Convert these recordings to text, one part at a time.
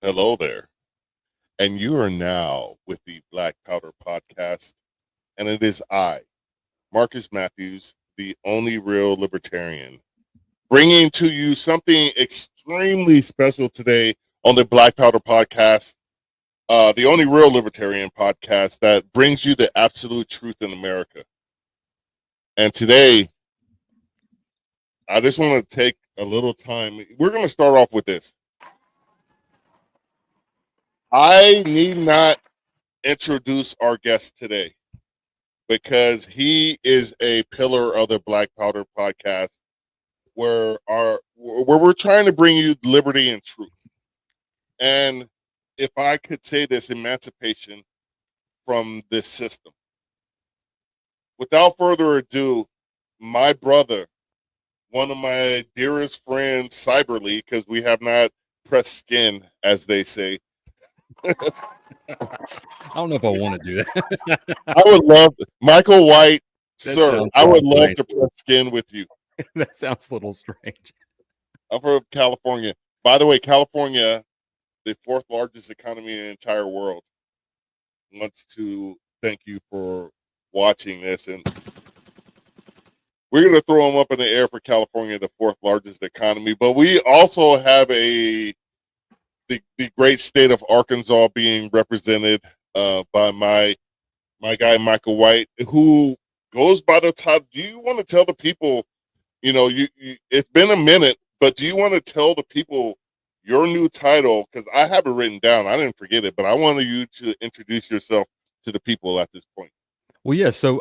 Hello there. And you are now with the Black Powder Podcast. And it is I, Marcus Matthews, the only real libertarian, bringing to you something extremely special today on the Black Powder Podcast, the only real libertarian podcast that brings you the absolute truth in America. And today, I just want to take a little time. We're going to start off with this. I need not introduce our guest today, because he is a pillar of the Black Powder Podcast, where we're trying to bring you liberty and truth. And if I could say this, emancipation from this system. Without further ado, my brother, one of my dearest friends, cyberly, because we have not pressed skin, as they say. I don't know if I want to do that. I would love Michael White, sir. sounds I would wrong, love right? to press skin with you. That sounds a little strange. I'm from California. By the way, California, the fourth largest economy in the entire world, wants to thank you for watching this. And we're going to throw them up in the air for California, the fourth largest economy. But we also have the great state of Arkansas being represented by my guy, Michael White, who goes by the top. Do you want to tell the people, you it's been a minute, but do you want to tell the people your new title? Because I have it written down. I didn't forget it, but I wanted you to introduce yourself to the people at this point. Well, yeah. So,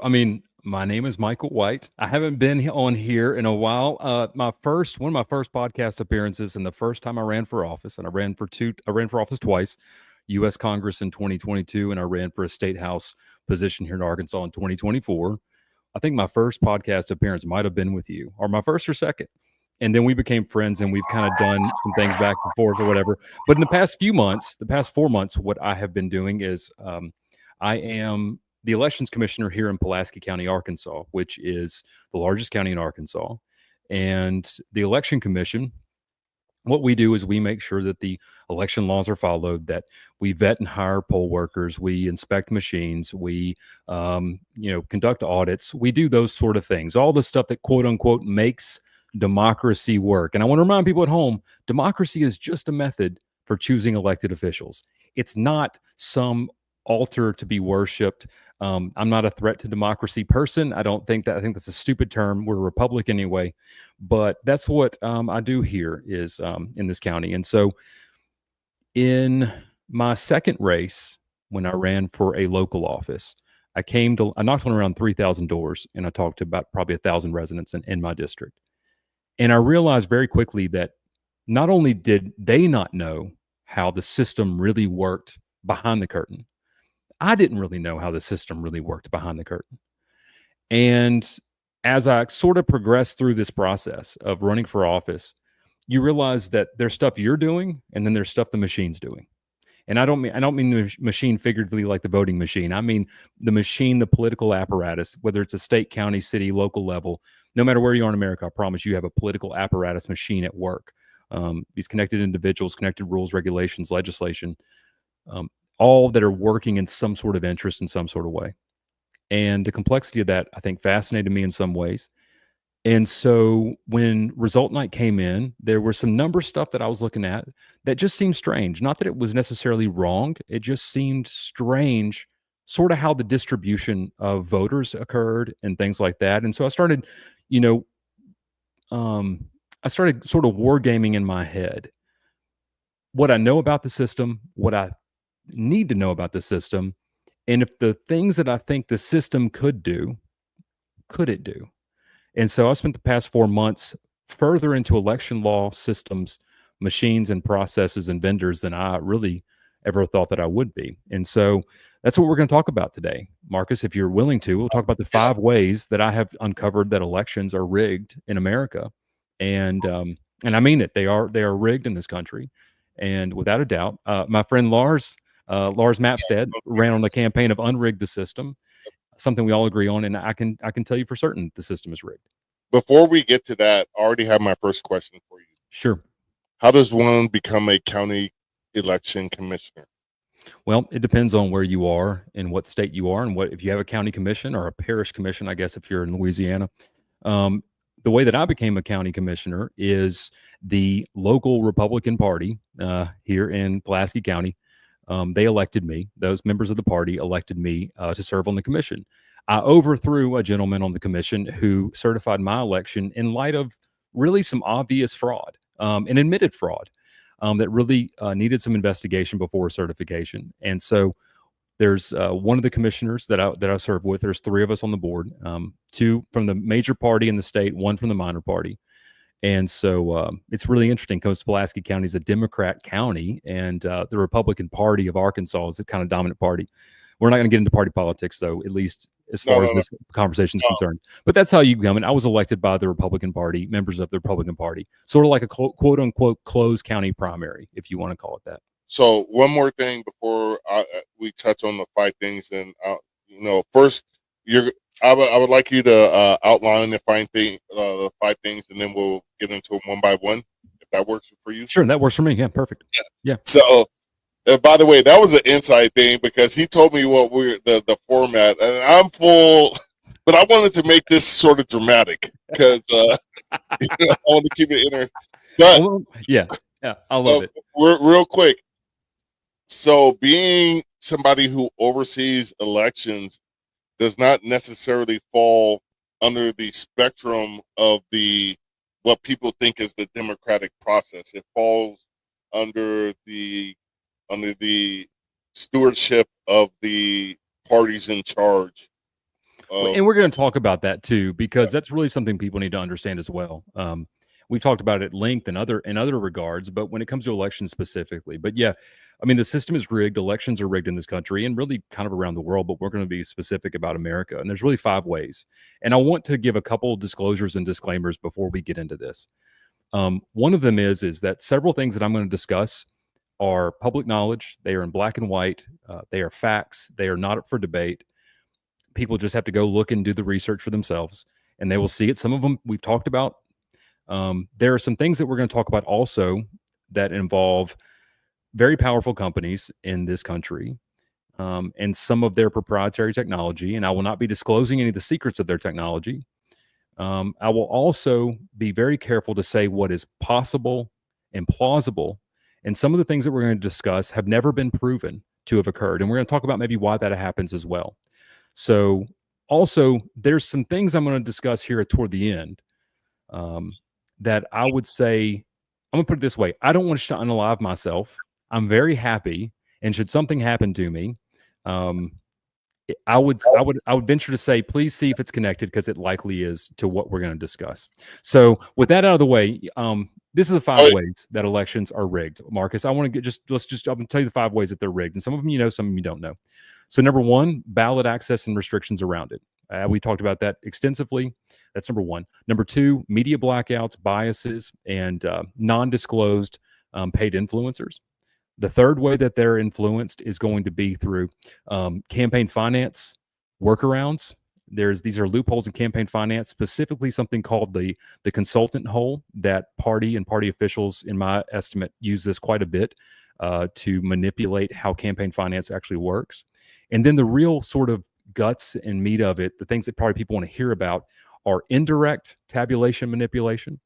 my name is Michael White. I haven't been on here in a while. One of my first podcast appearances, and the first time I ran for office, and I ran for office twice, U.S. Congress in 2022, and I ran for a state house position here in Arkansas in 2024. I think my first podcast appearance might have been with you, or my first or second. And then we became friends, and we've kind of done some things back and forth or whatever. But in the past 4 months, what I have been doing is I am the elections commissioner here in Pulaski County, Arkansas, which is the largest county in Arkansas. And the election commission, what we do is we make sure that the election laws are followed, that we vet and hire poll workers, we inspect machines, we conduct audits, we do those sort of things, all the stuff that quote unquote makes democracy work. And I want to remind people at home, democracy is just a method for choosing elected officials. It's not some altar to be worshipped. I'm not a threat to democracy person. I think that's a stupid term. We're a republic anyway, but that's what I do here is in this county. And so in my second race, when I ran for a local office, I knocked on around 3,000 doors, and I talked to about probably 1,000 residents in my district. And I realized very quickly that not only did they not know how the system really worked behind the curtain, I didn't really know how the system really worked behind the curtain. And as I sort of progressed through this process of running for office, you realize that there's stuff you're doing, and then there's stuff the machine's doing. And I don't mean the machine figuratively like the voting machine. I mean the machine, the political apparatus, whether it's a state, county, city, local level. No matter where you are in America, I promise you have a political apparatus machine at work. These connected individuals, connected rules, regulations, legislation, all that are working in some sort of interest in some sort of way. And the complexity of that, I think, fascinated me in some ways. And so when result night came in, there were some number stuff that I was looking at that just seemed strange. Not that it was necessarily wrong. It just seemed strange, sort of how the distribution of voters occurred and things like that. And so I started, sort of wargaming in my head what I know about the system, what I need to know about the system, and if the things that I think the system could it do? And so I spent the past 4 months further into election law systems, machines and processes and vendors than I really ever thought that I would be. And so that's what we're going to talk about today. Marcus, if you're willing to, we'll talk about the 5 ways that I have uncovered that elections are rigged in America. And I mean it. They are rigged in this country. And without a doubt, my friend Lars Mapstead ran on the campaign of unrig the system, something we all agree on. And I can tell you for certain the system is rigged. Before we get to that, I already have my first question for you. Sure. How does one become a county election commissioner? Well, it depends on where you are and what state you are, and what if you have a county commission or a parish commission. I guess if you're in Louisiana, um, the way that I became a county commissioner is the local Republican Party here in Pulaski County. They elected me. Those members of the party elected me to serve on the commission. I overthrew a gentleman on the commission who certified my election in light of really some obvious fraud and admitted fraud that really needed some investigation before certification. And so there's one of the commissioners that I serve with. There's three of us on the board, two from the major party in the state, one from the minor party. And so it's really interesting because Pulaski County is a Democrat county, and the Republican Party of Arkansas is the kind of dominant party. We're not going to get into party politics, though, at least as far as this conversation is concerned. But that's how you come. And I was elected by the Republican Party, members of the Republican Party, sort of like a quote unquote closed county primary, if you want to call it that. So one more thing before we touch on the 5 things, and first I would like you to outline the 5 things, and then we'll get into them one by one, if that works for you. Sure, that works for me. Yeah, perfect. Yeah. So, by the way, that was an inside thing because he told me what the format, and I'm full, but I wanted to make this sort of dramatic because I want to keep it interesting. But yeah, I love it. Real quick. So, being somebody who oversees elections does not necessarily fall under the spectrum of what people think is the democratic process. It falls under the stewardship of the parties in charge. And we're going to talk about that too, because that's really something people need to understand as well. We've talked about it at length in other regards, but when it comes to elections specifically, but yeah, I mean, the system is rigged. Elections are rigged in this country and really kind of around the world, but we're going to be specific about America. And there's really 5 ways. And I want to give a couple disclosures and disclaimers before we get into this. One of them is that several things that I'm going to discuss are public knowledge. They are in black and white. They are facts. They are not up for debate. People just have to go look and do the research for themselves, and they will see it. Some of them we've talked about. There are some things that we're going to talk about also that involve very powerful companies in this country and some of their proprietary technology. And I will not be disclosing any of the secrets of their technology. I will also be very careful to say what is possible and plausible. And some of the things that we're going to discuss have never been proven to have occurred. And we're going to talk about maybe why that happens as well. So also, there's some things I'm going to discuss here toward the end that I would say, I'm going to put it this way. I don't want to unalive myself. I'm very happy. And should something happen to me, I would venture to say, please see if it's connected, because it likely is to what we're going to discuss. So with that out of the way, this is the 5 ways that elections are rigged. Marcus, I want to I'm going to tell you the 5 ways that they're rigged. And some of them you know, some of them you don't know. So number 1, ballot access and restrictions around it. We talked about that extensively. That's number 1. Number 2, media blackouts, biases, and non-disclosed paid influencers. The third way that they're influenced is going to be through campaign finance workarounds. These are loopholes in campaign finance, specifically something called the consultant hole, that party and party officials, in my estimate, use this quite a bit to manipulate how campaign finance actually works. And then the real sort of guts and meat of it, the things that probably people want to hear about, are indirect tabulation manipulation.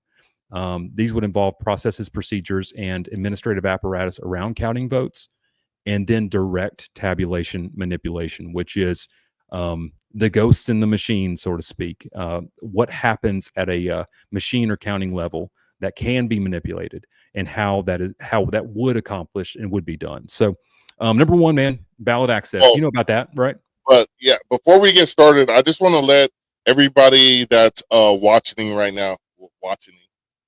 These would involve processes, procedures, and administrative apparatus around counting votes, and then direct tabulation manipulation, which is the ghosts in the machine, so to speak. What happens at a machine or counting level that can be manipulated, and how that would accomplish and would be done. So, number 1, man, ballot access. You know about that, right? But yeah, before we get started, I just want to let everybody that's watching right now,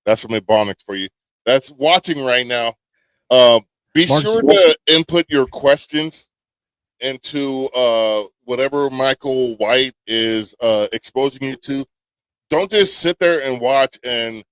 that's some ebonics for you, that's watching right now, be sure to input your questions into whatever Michael White is exposing you to. Don't just sit there and watch and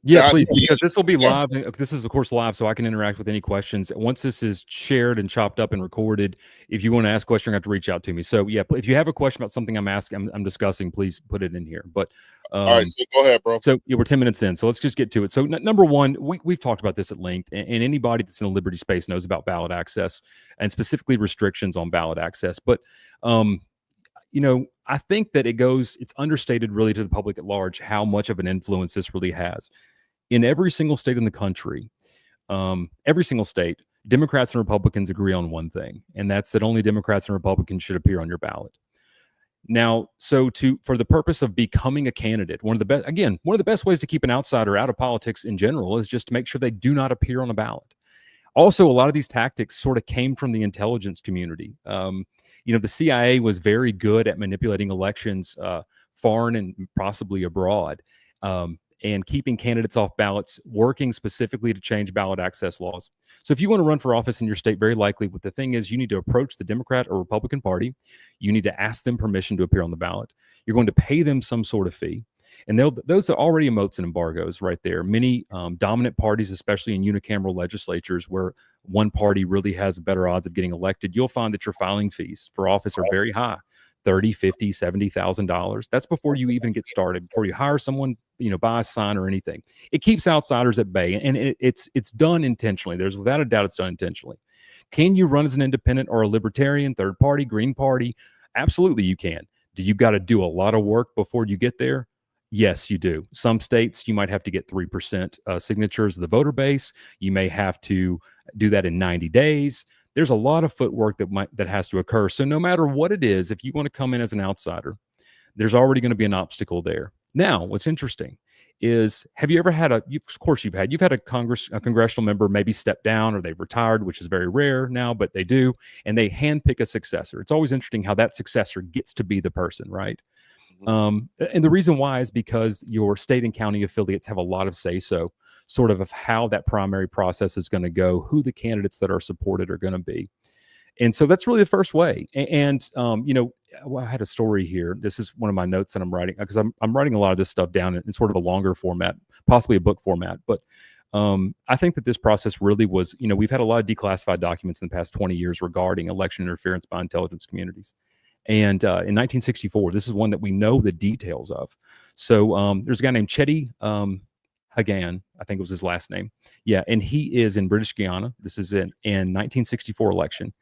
Yeah, Not please, me. because this will be Yeah. live. This is, of course, live, so I can interact with any questions. Once this is shared and chopped up and recorded, if you want to ask a question, you have to reach out to me. So, yeah, if you have a question about something I'm asking, I'm discussing, please put it in here. But, All right, so go ahead, bro. so yeah, we're 10 minutes in, so let's just get to it. So, number one, we've talked about this at length, and anybody that's in the liberty space knows about ballot access and specifically restrictions on ballot access. But, um, I think that it's understated really to the public at large how much of an influence this really has in every single state in the country, every single state, Democrats and Republicans agree on one thing, and that's that only Democrats and Republicans should appear on your ballot. Now, for the purpose of becoming a candidate, one of the best ways to keep an outsider out of politics in general is just to make sure they do not appear on a ballot. Also, a lot of these tactics sort of came from the intelligence community. The CIA was very good at manipulating elections, foreign and possibly abroad, and keeping candidates off ballots, working specifically to change ballot access laws. So, if you want to run for office in your state, very likely, what the thing is, you need to approach the Democrat or Republican Party. You need to ask them permission to appear on the ballot. You're going to pay them some sort of fee. And those are already emotes and embargoes right there. Many dominant parties, especially in unicameral legislatures where one party really has better odds of getting elected, you'll find that your filing fees for office are very high. 30, 50, $70,000. That's before you even get started, before you hire someone, buy a sign or anything. It keeps outsiders at bay, and it's done intentionally. There's without a doubt it's done intentionally. Can you run as an independent or a libertarian, third party, green party? Absolutely, you can. Do you got to do a lot of work before you get there? Yes, you do. Some states you might have to get 3% signatures of the voter base. You may have to do that in 90 days. There's a lot of footwork that has to occur. So no matter what it is, if you want to come in as an outsider, there's already going to be an obstacle there. Now, what's interesting is, have you ever had of course you've had a congressional member maybe step down or they've retired, which is very rare now, but they do, and they handpick a successor. It's always interesting how that successor gets to be the person, right? And the reason why is because your state and county affiliates have a lot of say so, sort of how that primary process is going to go, who the candidates that are supported are going to be. And so that's really the first way. I had a story here. This is one of my notes that I'm writing because I'm writing a lot of this stuff down in sort of a longer format, possibly a book format. But I think that this process really was, we've had a lot of declassified documents in the past 20 years regarding election interference by intelligence communities. And in 1964, this is one that we know the details of. So there's a guy named Chetty Hagan, I think it was his last name. Yeah, and he is in British Guiana. This is in 1964 election.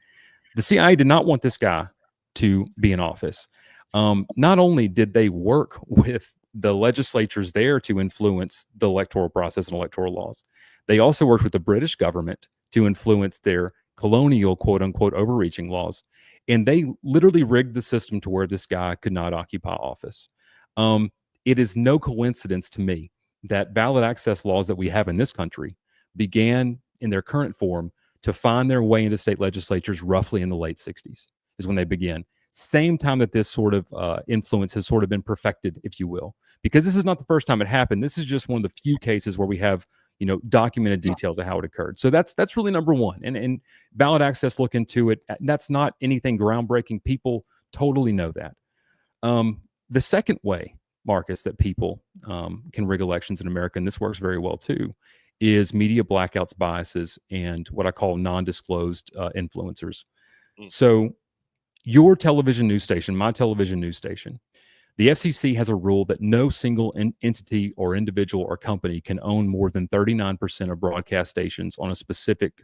The CIA did not want this guy to be in office. Not only did they work with the legislatures there to influence the electoral process and electoral laws, they also worked with the British government to influence their colonial, quote unquote, overreaching laws. And they literally rigged the system to where this guy could not occupy office. It is no coincidence to me that ballot access laws that we have in this country began in their current form to find their way into state legislatures roughly in the late 60s is when they began. Same time that this sort of influence has sort of been perfected, if you will, because this is not the first time it happened. This is just one of the few cases where we have documented details of how it occurred. So that's really number one. And ballot access, look into it. That's not anything groundbreaking. People totally know that. The second way, Marcus, that people can rig elections in America, and this works very well too, is media blackouts, biases, and what I call non-disclosed influencers. So your television news station, my television news station, the FCC has a rule that no single entity or individual or company can own more than 39% of broadcast stations on a specific,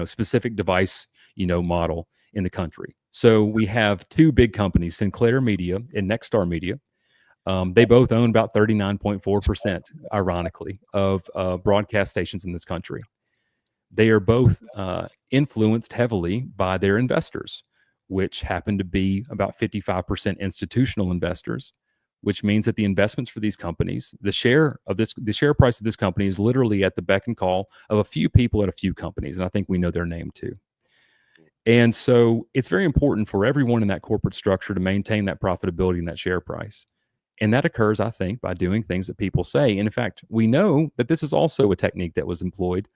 specific device, model in the country. So we have two big companies, Sinclair Media and Nexstar Media. They both own about 39.4%, ironically, of broadcast stations in this country. They are both influenced heavily by their investors, which happen to be about 55% institutional investors, which means that the investments for these companies, the share price of this company is literally at the beck and call of a few people at a few companies. And I think we know their name too. And so it's very important for everyone in that corporate structure to maintain that profitability and that share price. And that occurs, I think, by doing things that people say. And in fact, we know that this is also a technique that was employed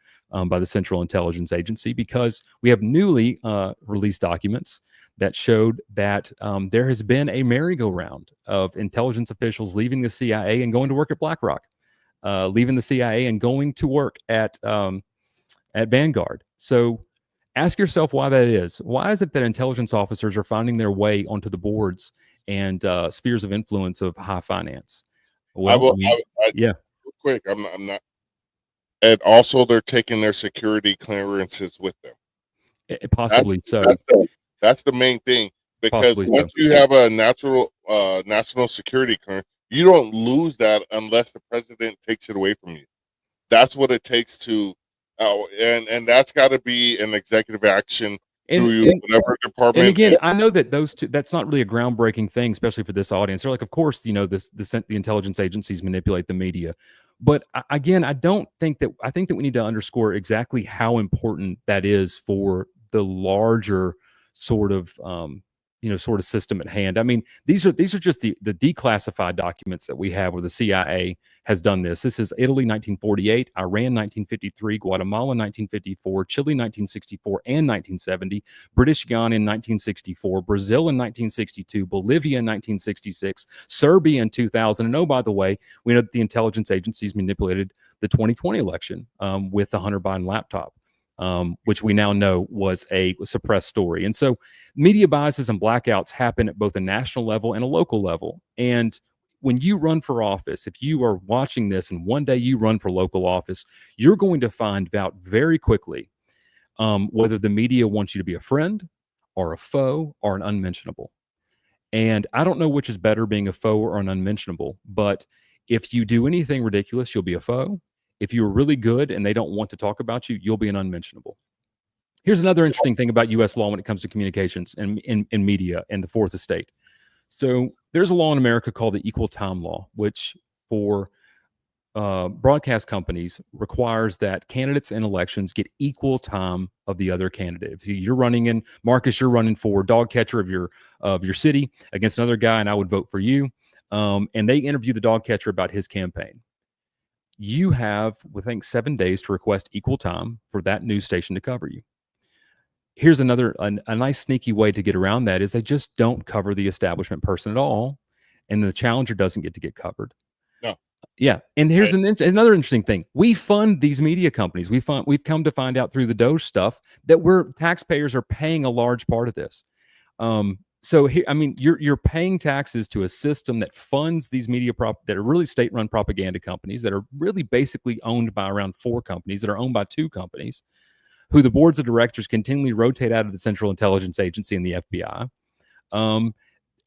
by the Central Intelligence Agency, because we have newly released documents that showed that there has been a merry-go-round of intelligence officials leaving the CIA and going to work at BlackRock. leaving the CIA and going to work at Vanguard. So ask yourself why that is. Why is it that intelligence officers are finding their way onto the boards and spheres of influence of high finance? I Well, will. yeah, Real quick. I'm not. And also, they're taking their security clearances with them. That's possibly so. that's the that's the main thing, because Possibly so. once you have a national security clearance, you don't lose that unless the president takes it away from you. That's what it takes to, and that's got to be an executive action through And you, and whatever and department. again, I know that those two, that's not really a groundbreaking thing, especially for this audience. They're like, of course, the intelligence agencies manipulate the media. But again, I think that we need to underscore exactly how important that is for the larger sort of sort of system at hand. I mean, these are just the declassified documents that we have where the CIA has done this. This is Italy 1948, Iran 1953, Guatemala 1954, Chile 1964 and 1970, British Guiana in 1964, Brazil in 1962, Bolivia in 1966, Serbia in 2000. And oh, by the way, we know that the intelligence agencies manipulated the 2020 election with the Hunter Biden laptop, which we now know was a suppressed story. And so media biases and blackouts happen at both a national level and a local level. And when you run for office, if you are watching this and one day you run for local office, you're going to find out very quickly whether the media wants you to be a friend or a foe or an unmentionable. And I don't know which is better, being a foe or an unmentionable, but if you do anything ridiculous, you'll be a foe. If you're really good and they don't want to talk about you, you'll be an unmentionable. Here's another interesting thing about US law when it comes to communications and in media and the fourth estate. So there's a law in America called the Equal Time Law, which for broadcast companies requires that candidates in elections get equal time of the other candidate. If you're running in Marcus, you're running for dog catcher of your city against another guy, and I would vote for you. And they interview the dog catcher about his campaign. You have, I think, 7 days to request equal time for that news station to cover you. Here's a nice sneaky way to get around that is they just don't cover the establishment person at all, and the challenger doesn't get to get covered. No. Yeah, and here's another interesting thing. We fund these media companies. We've come to find out through the Doge stuff that taxpayers are paying a large part of this. So here, I mean, you're paying taxes to a system that funds these that are really state-run propaganda companies that are really basically owned by around 4 companies that are owned by 2 companies, who the boards of directors continually rotate out of the Central Intelligence Agency and the FBI.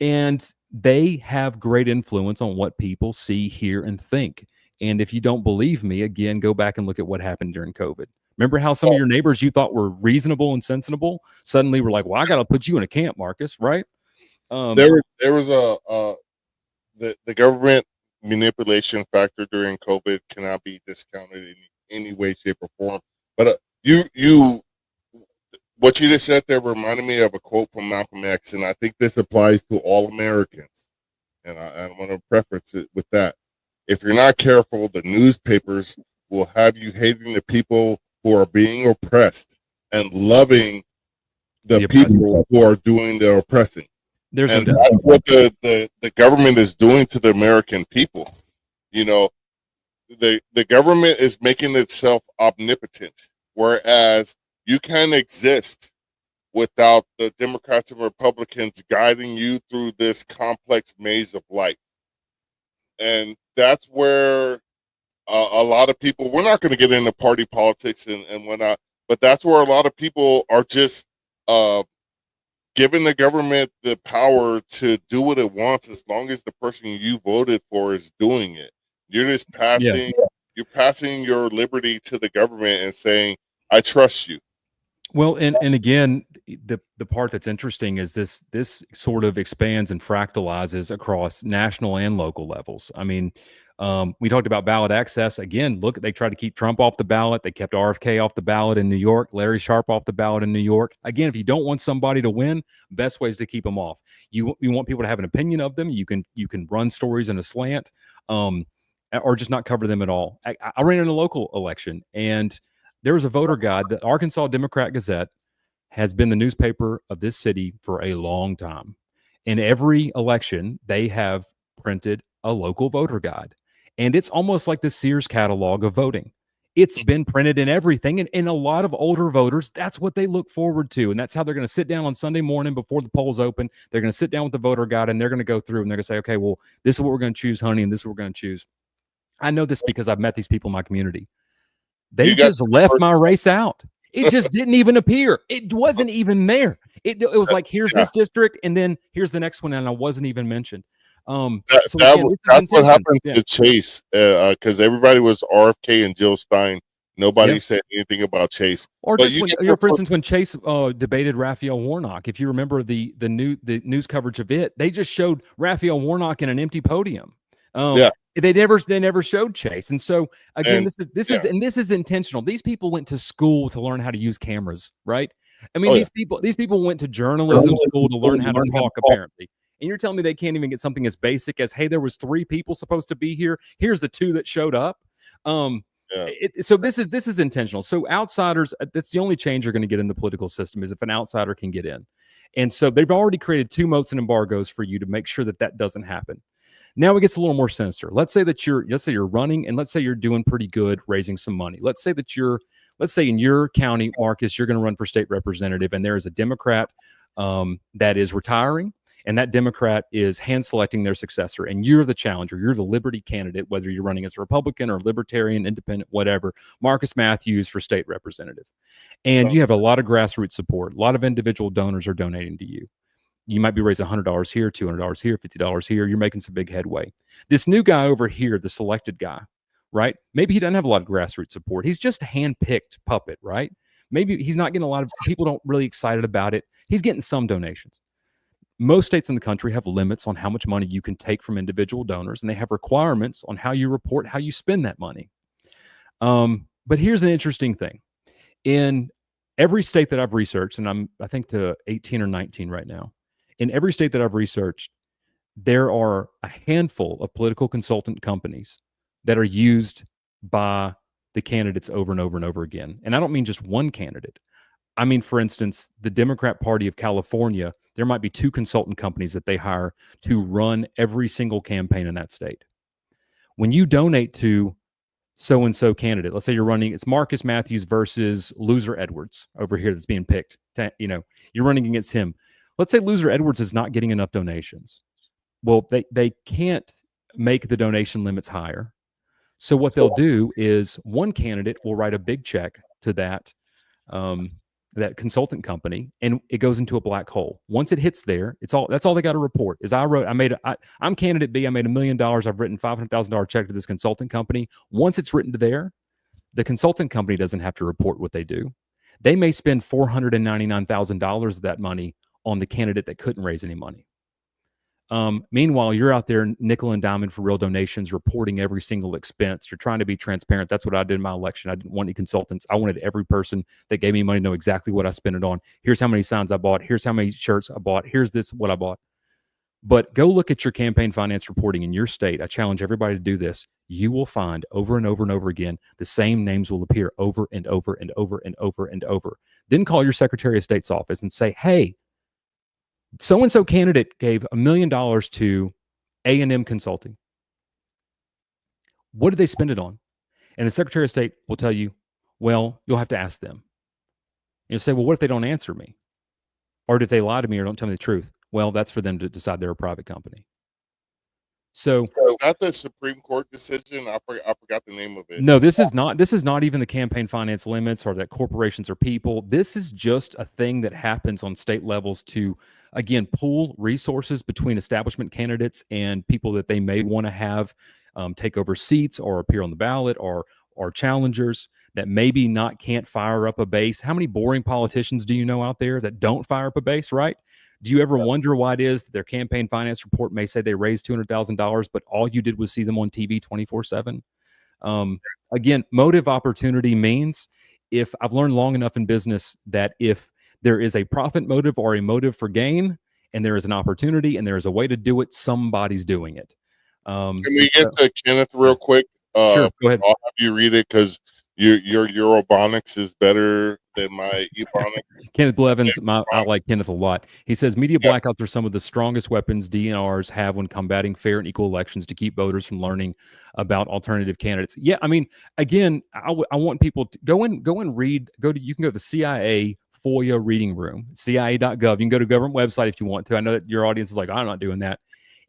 And they have great influence on what people see, hear, and think. And if you don't believe me, again, go back and look at what happened during COVID. Remember how some of your neighbors you thought were reasonable and sensible suddenly were like, well, I got to put you in a camp, Marcus, right? There was the government manipulation factor during COVID cannot be discounted in any way, shape, or form. But what you just said there reminded me of a quote from Malcolm X, and I think this applies to all Americans. And I want to preface it with that. If you're not careful, the newspapers will have you hating the people who are being oppressed and loving the people who are doing the oppressing. That's what the government is doing to the American people. You know, the government is making itself omnipotent, whereas you can't exist without the Democrats and Republicans guiding you through this complex maze of life. And that's where a lot of people, we're not going to get into party politics and whatnot, but that's where a lot of people are just giving the government the power to do what it wants as long as the person you voted for is doing it. You're just you're passing your liberty to the government and saying, I trust you. Well, and again, the part that's interesting is this sort of expands and fractalizes across national and local levels. I mean, we talked about ballot access. Again, look, they tried to keep Trump off the ballot. They kept RFK off the ballot in New York, Larry Sharp off the ballot in New York. Again, if you don't want somebody to win, best ways to keep them off. You want people to have an opinion of them. You can run stories in a slant, or just not cover them at all. I ran in a local election, and there was a voter guide. The Arkansas Democrat Gazette has been the newspaper of this city for a long time. In every election, they have printed a local voter guide. And it's almost like the Sears catalog of voting. It's been printed in everything. And a lot of older voters, that's what they look forward to. And that's how they're going to sit down on Sunday morning before the polls open. They're going to sit down with the voter guide and they're going to go through and they're going to say, okay, well, this is what we're going to choose, honey, and this is what we're going to choose. I know this because I've met these people in my community. They just left my race out. It just didn't even appear. It wasn't even there. It was like, here's this district, and then here's the next one, and I wasn't even mentioned. That's what happened to Chase, because everybody was RFK and Jill Stein. Nobody said anything about Chase. Or just for instance, when Chase debated Raphael Warnock, if you remember the news coverage of it, they just showed Raphael Warnock in an empty podium. They never showed Chase. And so again, this is intentional. These people went to school to learn how to use cameras, right? I mean, these people went to journalism school to learn how to talk, apparently. And you're telling me they can't even get something as basic as, hey, there was 3 people supposed to be here. Here's the 2 that showed up. So this is intentional. So outsiders, that's the only change you're going to get in the political system, is if an outsider can get in. And so they've already created 2 moats and embargoes for you to make sure that doesn't happen. Now it gets a little more sinister. Let's say you're running, and let's say you're doing pretty good raising some money. Let's say in your county, Marcus, you're going to run for state representative, and there is a Democrat that is retiring, and that Democrat is hand selecting their successor, and you're the challenger. You're the Liberty candidate, whether you're running as a Republican or Libertarian, Independent, whatever. Marcus Matthews for state representative. And you have a lot of grassroots support. A lot of individual donors are donating to you. You might be raising $100 here, $200 here, $50 here. You're making some big headway. This new guy over here, the selected guy, right? Maybe he doesn't have a lot of grassroots support. He's just a hand-picked puppet, right? Maybe he's not getting a lot of people don't really excited about it. He's getting some donations. Most states in the country have limits on how much money you can take from individual donors, and they have requirements on how you report how you spend that money. But here's an interesting thing. In every state that I've researched, and I think to 18 or 19 right now, in every state that I've researched, there are a handful of political consultant companies that are used by the candidates over and over and over again. And I don't mean just one candidate. I mean, for instance, the Democrat Party of California, there might be 2 consultant companies that they hire to run every single campaign in that state. When you donate to so-and-so candidate, let's say you're running, it's Marcus Matthews versus Loser Edwards over here that's being picked. You're running against him. Let's say Loser Edwards is not getting enough donations. Well, they can't make the donation limits higher. So what they'll do is one candidate will write a big check to that consultant company, and it goes into a black hole. Once it hits there, that's all they got to report is I'm candidate B. I made $1 million. I've written $500,000 check to this consultant company. Once it's written to there, the consultant company doesn't have to report what they do. They may spend $499,000 of that money on the candidate that couldn't raise any money. Meanwhile, you're out there nickel and diamond for real donations, reporting every single expense. You're trying to be transparent. That's what I did in my election. I didn't want any consultants. I wanted every person that gave me money to know exactly what I spent it on. Here's how many signs I bought. Here's how many shirts I bought. Here's what I bought. But go look at your campaign finance reporting in your state. I challenge everybody to do this. You will find over and over and over again, the same names will appear over and over and over and over and over. Then call your Secretary of State's office and say, hey, so-and-so candidate gave $1 million to A&M Consulting. What did they spend it on? And the Secretary of State will tell you, well, you'll have to ask them. And you'll say, well, what if they don't answer me? Or if they lie to me or don't tell me the truth? Well, that's for them to decide. They're a private company. So is that the Supreme Court decision? I forgot the name of it. No, this is not even the campaign finance limits or that corporations are people. This is just a thing that happens on state levels to, again, pool resources between establishment candidates and people that they may want to have take over seats or appear on the ballot or challengers that maybe can't fire up a base. How many boring politicians do you know out there that don't fire up a base, right? Do you ever wonder why it is that their campaign finance report may say they raised $200,000, but all you did was see them on TV 24/7? Again, motive opportunity means, if I've learned long enough in business that if there is a profit motive or a motive for gain, and there is an opportunity and there is a way to do it, somebody's doing it. Can we get to Kenneth real quick? Sure, go ahead. I'll have you read it because your Eurobonics is better than my Ebonics. Kenneth Blevins, I like Kenneth a lot. He says media Yeah. blackouts are some of the strongest weapons DNRs have when combating fair and equal elections to keep voters from learning about alternative candidates. Yeah, I mean, again, I want people to go and read. You can go to the CIA FOIA reading room, CIA.gov. You can go to government website if you want to. I know that your audience is like, I'm not doing that.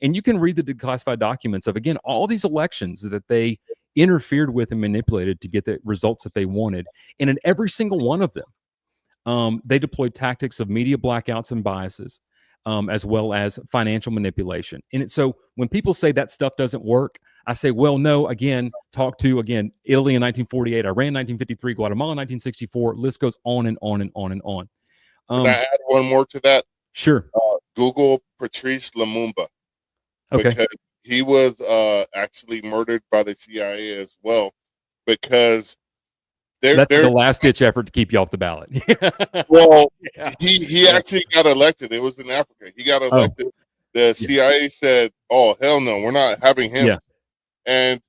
And you can read the declassified documents of, again, all these elections that they interfered with and manipulated to get the results that they wanted. And in every single one of them, they deployed tactics of media blackouts and biases, as well as financial manipulation. And so when people say that stuff doesn't work, I say, well, no, again, Italy in 1948, Iran in 1953, Guatemala in 1964, list goes on and on and on and on. Can I add one more to that? Sure. Google Patrice Lumumba. Okay. Because he was actually murdered by the CIA as well, because that's the last ditch effort to keep you off the ballot. Well, yeah. he actually got elected. It was in Africa. He got elected. Oh. The CIA said, "Oh, hell no, we're not having him." Yeah. And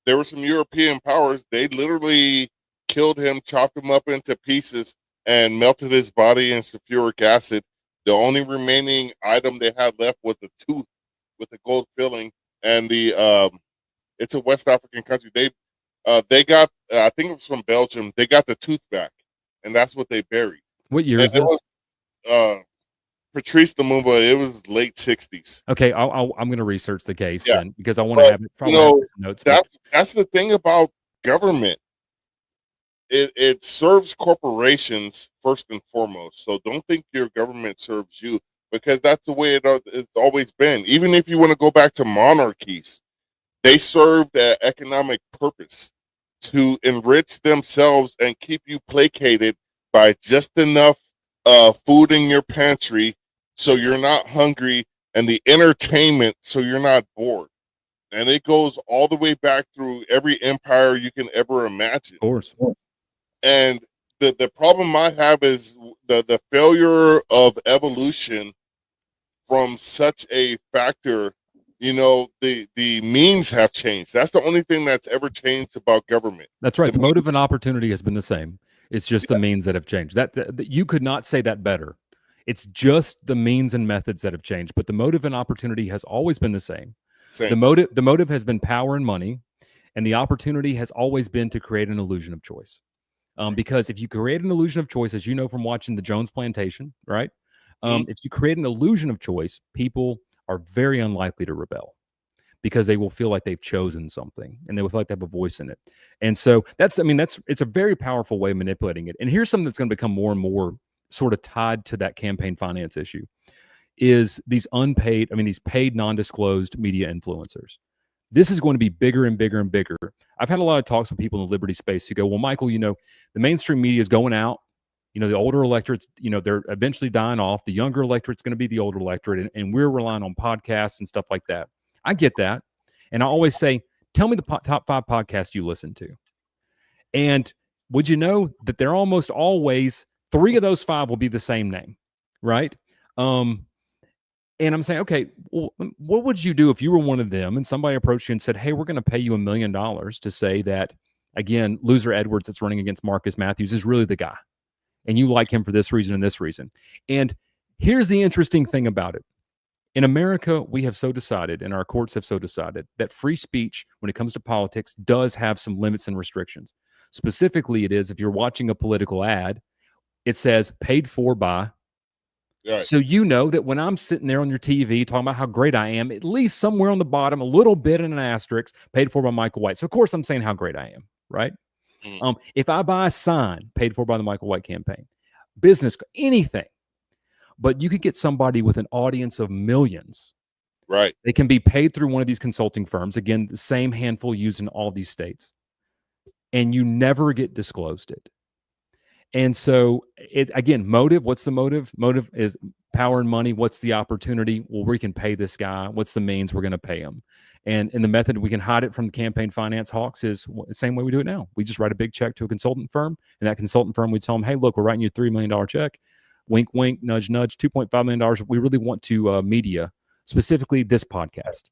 there were some European powers. They literally killed him, chopped him up into pieces, and melted his body in sulfuric acid. The only remaining item they had left was a tooth with a gold filling, and it's a West African country. They got, I think it was from Belgium. They got the tooth back, and that's what they buried. What year is this? Patrice Lumumba. It was late 60s. Okay, I'm going to research the case then, because I want to have it. Probably notes. That's the thing about government. It serves corporations first and foremost. So don't think your government serves you, because that's the way it's always been. Even if you want to go back to monarchies, they served an economic purpose to enrich themselves and keep you placated by just enough food in your pantry so you're not hungry, and the entertainment so you're not bored. And it goes all the way back through every empire you can ever imagine. Of course. And the problem I have is the failure of evolution from such a factor. You know, the means have changed. That's the only thing that's ever changed about government. That's right. The motive and opportunity has been the same. It's just the means that have changed. That you could not say that better. It's just the means and methods that have changed, but the motive and opportunity has always been the same. The motive has been power and money, and the opportunity has always been to create an illusion of choice. Because if you create an illusion of choice, as you know from watching the Jones Plantation, right? If you create an illusion of choice, people are very unlikely to rebel, because they will feel like they've chosen something and they will feel like they have a voice in it. And so it's a very powerful way of manipulating it. And here's something that's going to become more and more sort of tied to that campaign finance issue, is these paid non-disclosed media influencers. This is going to be bigger and bigger and bigger. I've had a lot of talks with people in the liberty space who go, well, Michael, the mainstream media is going out. The older electorates, they're eventually dying off. The younger electorate's going to be the older electorate, and we're relying on podcasts and stuff like that. I get that. And I always say, tell me the top 5 podcasts you listen to. And would you know that they're almost always 3 of those 5 will be the same name, right? And I'm saying, okay, well, what would you do if you were one of them and somebody approached you and said, hey, we're going to pay you $1 million to say that, again, loser Edwards that's running against Marcus Matthews is really the guy, and you like him for this reason and this reason. And here's the interesting thing about it. In America, we have so decided, and our courts have so decided, that free speech, when it comes to politics, does have some limits and restrictions. Specifically, it is if you're watching a political ad, it says paid for by. Right. So you know that when I'm sitting there on your TV talking about how great I am, at least somewhere on the bottom, a little bit in an asterisk, paid for by Michael White. So of course I'm saying how great I am, right? Mm-hmm. If I buy a sign, paid for by the Michael White campaign, business, anything, but you could get somebody with an audience of millions. Right. They can be paid through one of these consulting firms. Again, the same handful used in all these states. And you never get disclosed it. And so, motive, what's the motive? Motive is power and money. What's the opportunity? Well, we can pay this guy. What's the means we're going to pay him? And in the method we can hide it from the campaign finance hawks is the same way we do it now. We just write a big check to a consultant firm, and that consultant firm, we tell them, hey, look, we're writing you a $3 million check. Wink, wink, nudge, nudge, $2.5 million. We really want to media, specifically this podcast.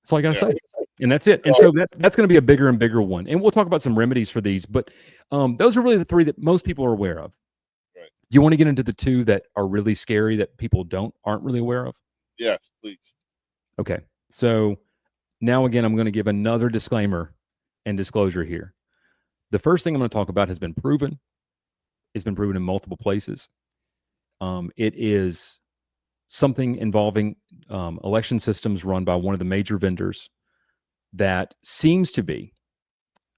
That's all I got to say. And that's it. And so that's going to be a bigger and bigger one. And we'll talk about some remedies for these, but those are really the three that most people are aware of. Right. Do you want to get into the two that are really scary that people aren't really aware of? Yes, please. Okay. So now again, I'm going to give another disclaimer and disclosure here. The first thing I'm going to talk about has been proven. It's been proven in multiple places. It is something involving election systems run by one of the major vendors that seems to be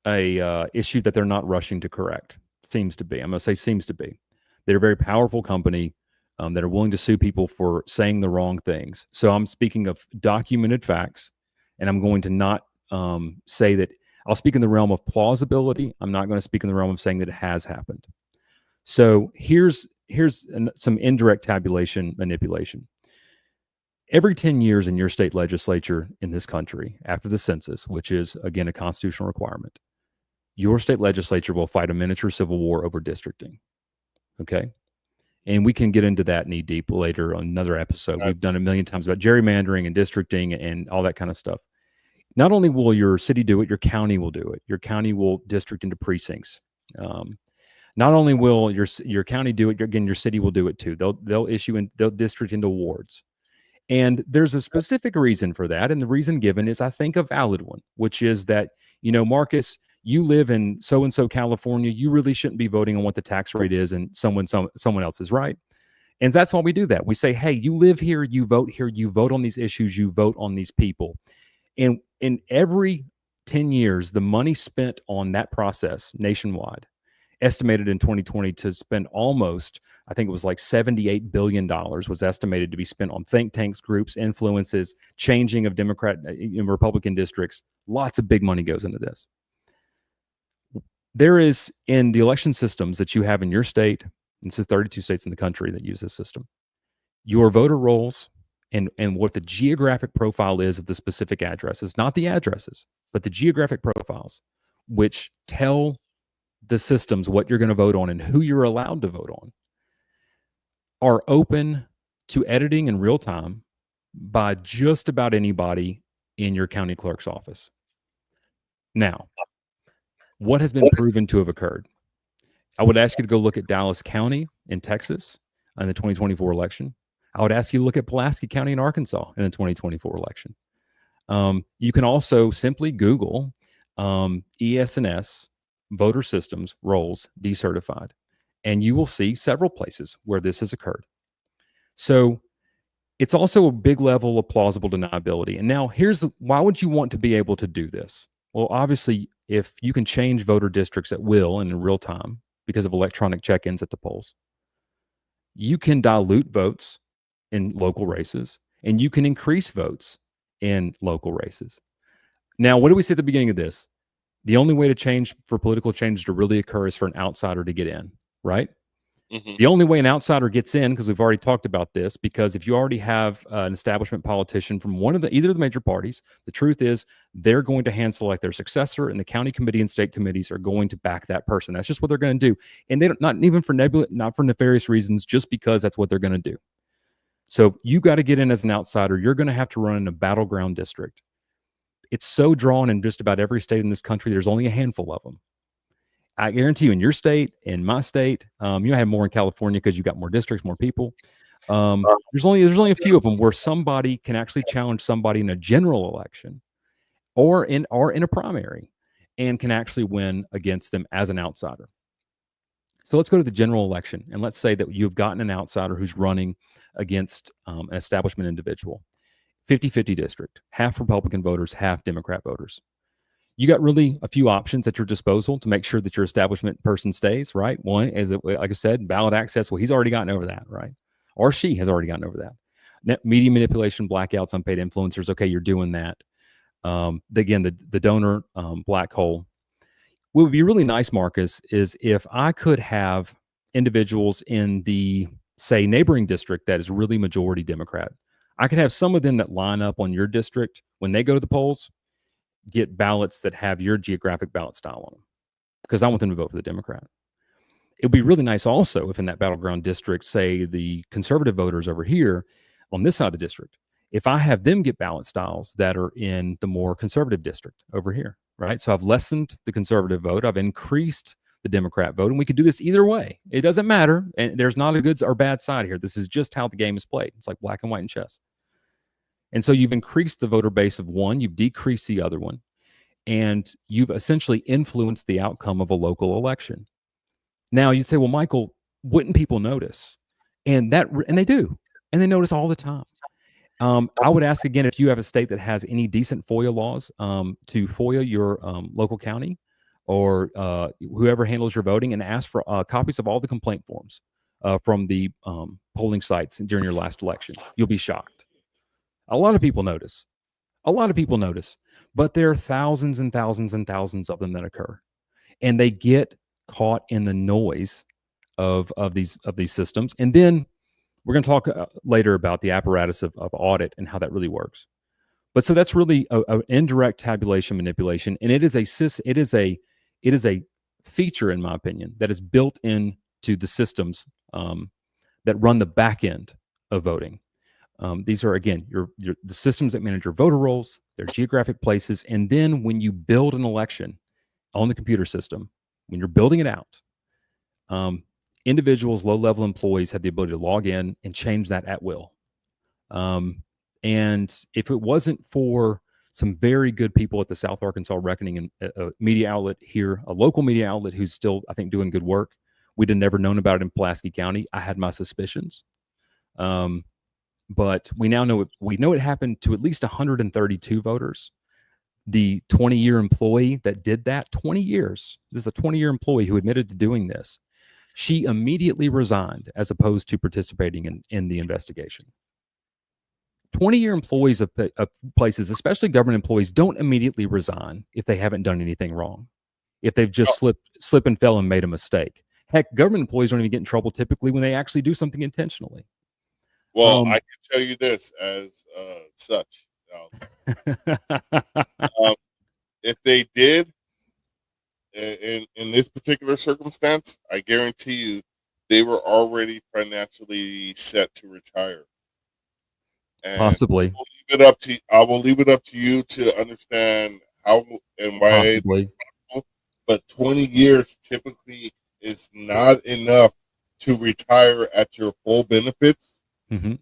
a issue that they're not rushing to correct. Seems to be. I'm going to say seems to be. They're a very powerful company that are willing to sue people for saying the wrong things. So I'm speaking of documented facts, and I'm going to not say that. I'll speak in the realm of plausibility. I'm not going to speak in the realm of saying that it has happened. So here's some indirect tabulation manipulation. Every 10 years in your state legislature in this country, after the census, which is, again, a constitutional requirement, your state legislature will fight a miniature civil war over districting. Okay? And we can get into that knee deep later on another episode. We've done a million times about gerrymandering and districting and all that kind of stuff. Not only will your city do it, your county will do it. Your county will district into precincts. Not only will your county do it, again, your city will do it too. They'll district into wards. And there's a specific reason for that. And the reason given is, I think, a valid one, which is that, Marcus, you live in so-and-so California. You really shouldn't be voting on what the tax rate is and someone else's, right? And that's why we do that. We say, hey, you live here, you vote on these issues, you vote on these people. And in every 10 years, the money spent on that process nationwide, estimated in 2020 to spend almost, I think it was like $78 billion was estimated to be spent on think tanks, groups, influences, changing of Democrat and Republican districts. Lots of big money goes into this. There is, in the election systems that you have in your state, and this is 32 states in the country that use this system, your voter rolls and what the geographic profile is of the specific addresses, not the addresses, but the geographic profiles, which tell the systems what you're going to vote on and who you're allowed to vote on, are open to editing in real time by just about anybody in your county clerk's office. Now, what has been proven to have occurred? I would ask you to go look at Dallas County in Texas in the 2024 election. I would ask you to look at Pulaski County in Arkansas in the 2024 election. You can also simply Google ES&S voter systems rolls decertified, and you will see several places where this has occurred. So it's also a big level of plausible deniability. And now why would you want to be able to do this? Well, obviously, if you can change voter districts at will and in real time because of electronic check-ins at the polls, you can dilute votes in local races, and you can increase votes in local races. Now, what did we say at the beginning of this? The only way for political change to really occur is for an outsider to get in, right? Mm-hmm. The only way an outsider gets in, because we've already talked about this, because if you already have an establishment politician from either of the major parties, the truth is they're going to hand select their successor, and the county committee and state committees are going to back that person. That's just what they're going to do. And they don't, not even for not for nefarious reasons, just because that's what they're going to do. So you got to get in as an outsider. You're going to have to run in a battleground district. It's so drawn in just about every state in this country. There's only a handful of them. I guarantee you, in your state, in my state, you have more in California because you got more districts, more people. There's only a few of them where somebody can actually challenge somebody in a general election or in a primary and can actually win against them as an outsider. So let's go to the general election, and let's say that you've gotten an outsider who's running against an establishment individual. 50-50 district, half Republican voters, half Democrat voters. You got really a few options at your disposal to make sure that your establishment person stays, right? One is, like I said, ballot access. Well, he's already gotten over that, right? Or she has already gotten over that. Media manipulation, blackouts, unpaid influencers. Okay, you're doing that. Again, the donor black hole. What would be really nice, Marcus, is if I could have individuals in the, say, neighboring district that is really majority Democrat. I could have some of them that line up on your district when they go to the polls, get ballots that have your geographic ballot style on them, because I want them to vote for the Democrat. It would be really nice also if in that battleground district, say the conservative voters over here on this side of the district, if I have them get ballot styles that are in the more conservative district over here, right? So I've lessened the conservative vote, I've increased the Democrat vote, and we could do this either way. It doesn't matter, and there's not a good or bad side here. This is just how the game is played. It's like black and white in chess. And so you've increased the voter base of one, you've decreased the other one, and you've essentially influenced the outcome of a local election. Now you'd say, well, Michael, wouldn't people notice? And they do, and they notice all the time. I would ask again if you have a state that has any decent FOIA laws to FOIA your local county or whoever handles your voting, and ask for copies of all the complaint forms from the polling sites during your last election. You'll be shocked. A lot of people notice. But there are thousands and thousands and thousands of them that occur, and they get caught in the noise of these systems. And then we're going to talk later about the apparatus of audit and how that really works. But so that's really an indirect tabulation manipulation, and it is a feature, in my opinion, that is built into the systems that run the back end of voting. These are, again, the systems that manage your voter rolls, their geographic places, and then when you build an election on the computer system, when you're building it out, individuals, low-level employees have the ability to log in and change that at will. And if it wasn't for some very good people at the South Arkansas Reckoning and a media outlet here, a local media outlet who's still, I think, doing good work, we'd have never known about it in Pulaski County. I had my suspicions. But we now know it happened to at least 132 voters. The 20-year employee that did that, 20 years, this is a 20-year employee who admitted to doing this. She immediately resigned as opposed to participating in the investigation. 20-year employees of places, especially government employees, don't immediately resign if they haven't done anything wrong, if they've just slip and fell and made a mistake. Heck, government employees don't even get in trouble typically when they actually do something intentionally. Well, I can tell you this as such. If they did, in this particular circumstance, I guarantee you they were already financially set to retire. And possibly. I will leave it up to you to understand how and why. Possibly. But 20 years typically is not enough to retire at your full benefits. Mm-hmm.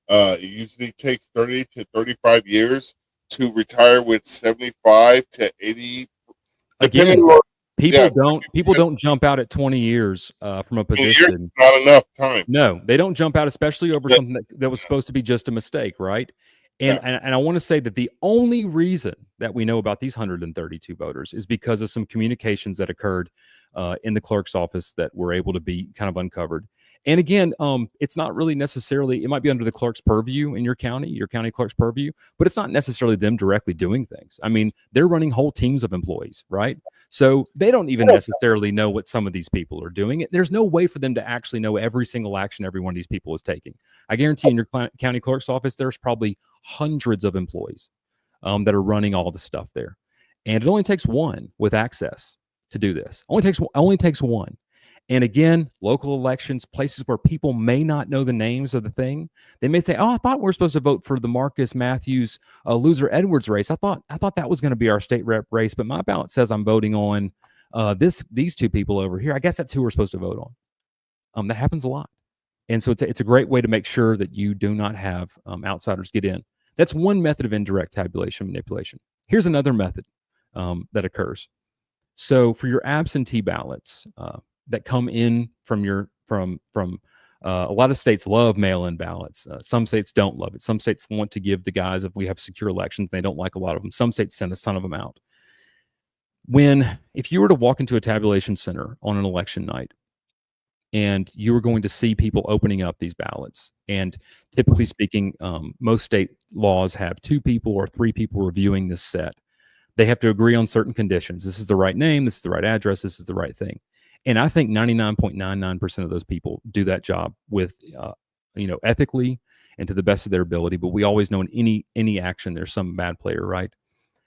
It usually takes 30 to 35 years to retire with 75 to 80. Again, people don't jump out at 20 years from a position. Not enough time. No, they don't jump out, especially over something that was supposed to be just a mistake, right? And I want to say that the only reason that we know about these 132 voters is because of some communications that occurred in the clerk's office that were able to be kind of uncovered. And again, it's not really necessarily, it might be under the clerk's purview in your county clerk's purview, but it's not necessarily them directly doing things. I mean, they're running whole teams of employees, right? So they don't even necessarily know what some of these people are doing. There's no way for them to actually know every single action every one of these people is taking. I guarantee in your county clerk's office, there's probably hundreds of employees that are running all the stuff there. And it only takes one with access to do this. Only takes one. And again, local elections, places where people may not know the names of the thing, they may say, "Oh, I thought we were supposed to vote for the Marcus Matthews Loser Edwards race. I thought that was going to be our state rep race, but my ballot says I'm voting on these two people over here. I guess that's who we're supposed to vote on." That happens a lot, and so it's a great way to make sure that you do not have outsiders get in. That's one method of indirect tabulation manipulation. Here's another method that occurs. So for your absentee ballots that come in from a lot of states love mail-in ballots. Some states don't love it. Some states want to give the guys, if we have secure elections, they don't like a lot of them. Some states send a ton of them out. If you were to walk into a tabulation center on an election night and you were going to see people opening up these ballots, and typically speaking, most state laws have 2 people or 3 people reviewing this set. They have to agree on certain conditions. This is the right name. This is the right address. This is the right thing. And I think 99.99% of those people do that job with, ethically and to the best of their ability. But we always know in any action, there's some bad player, right?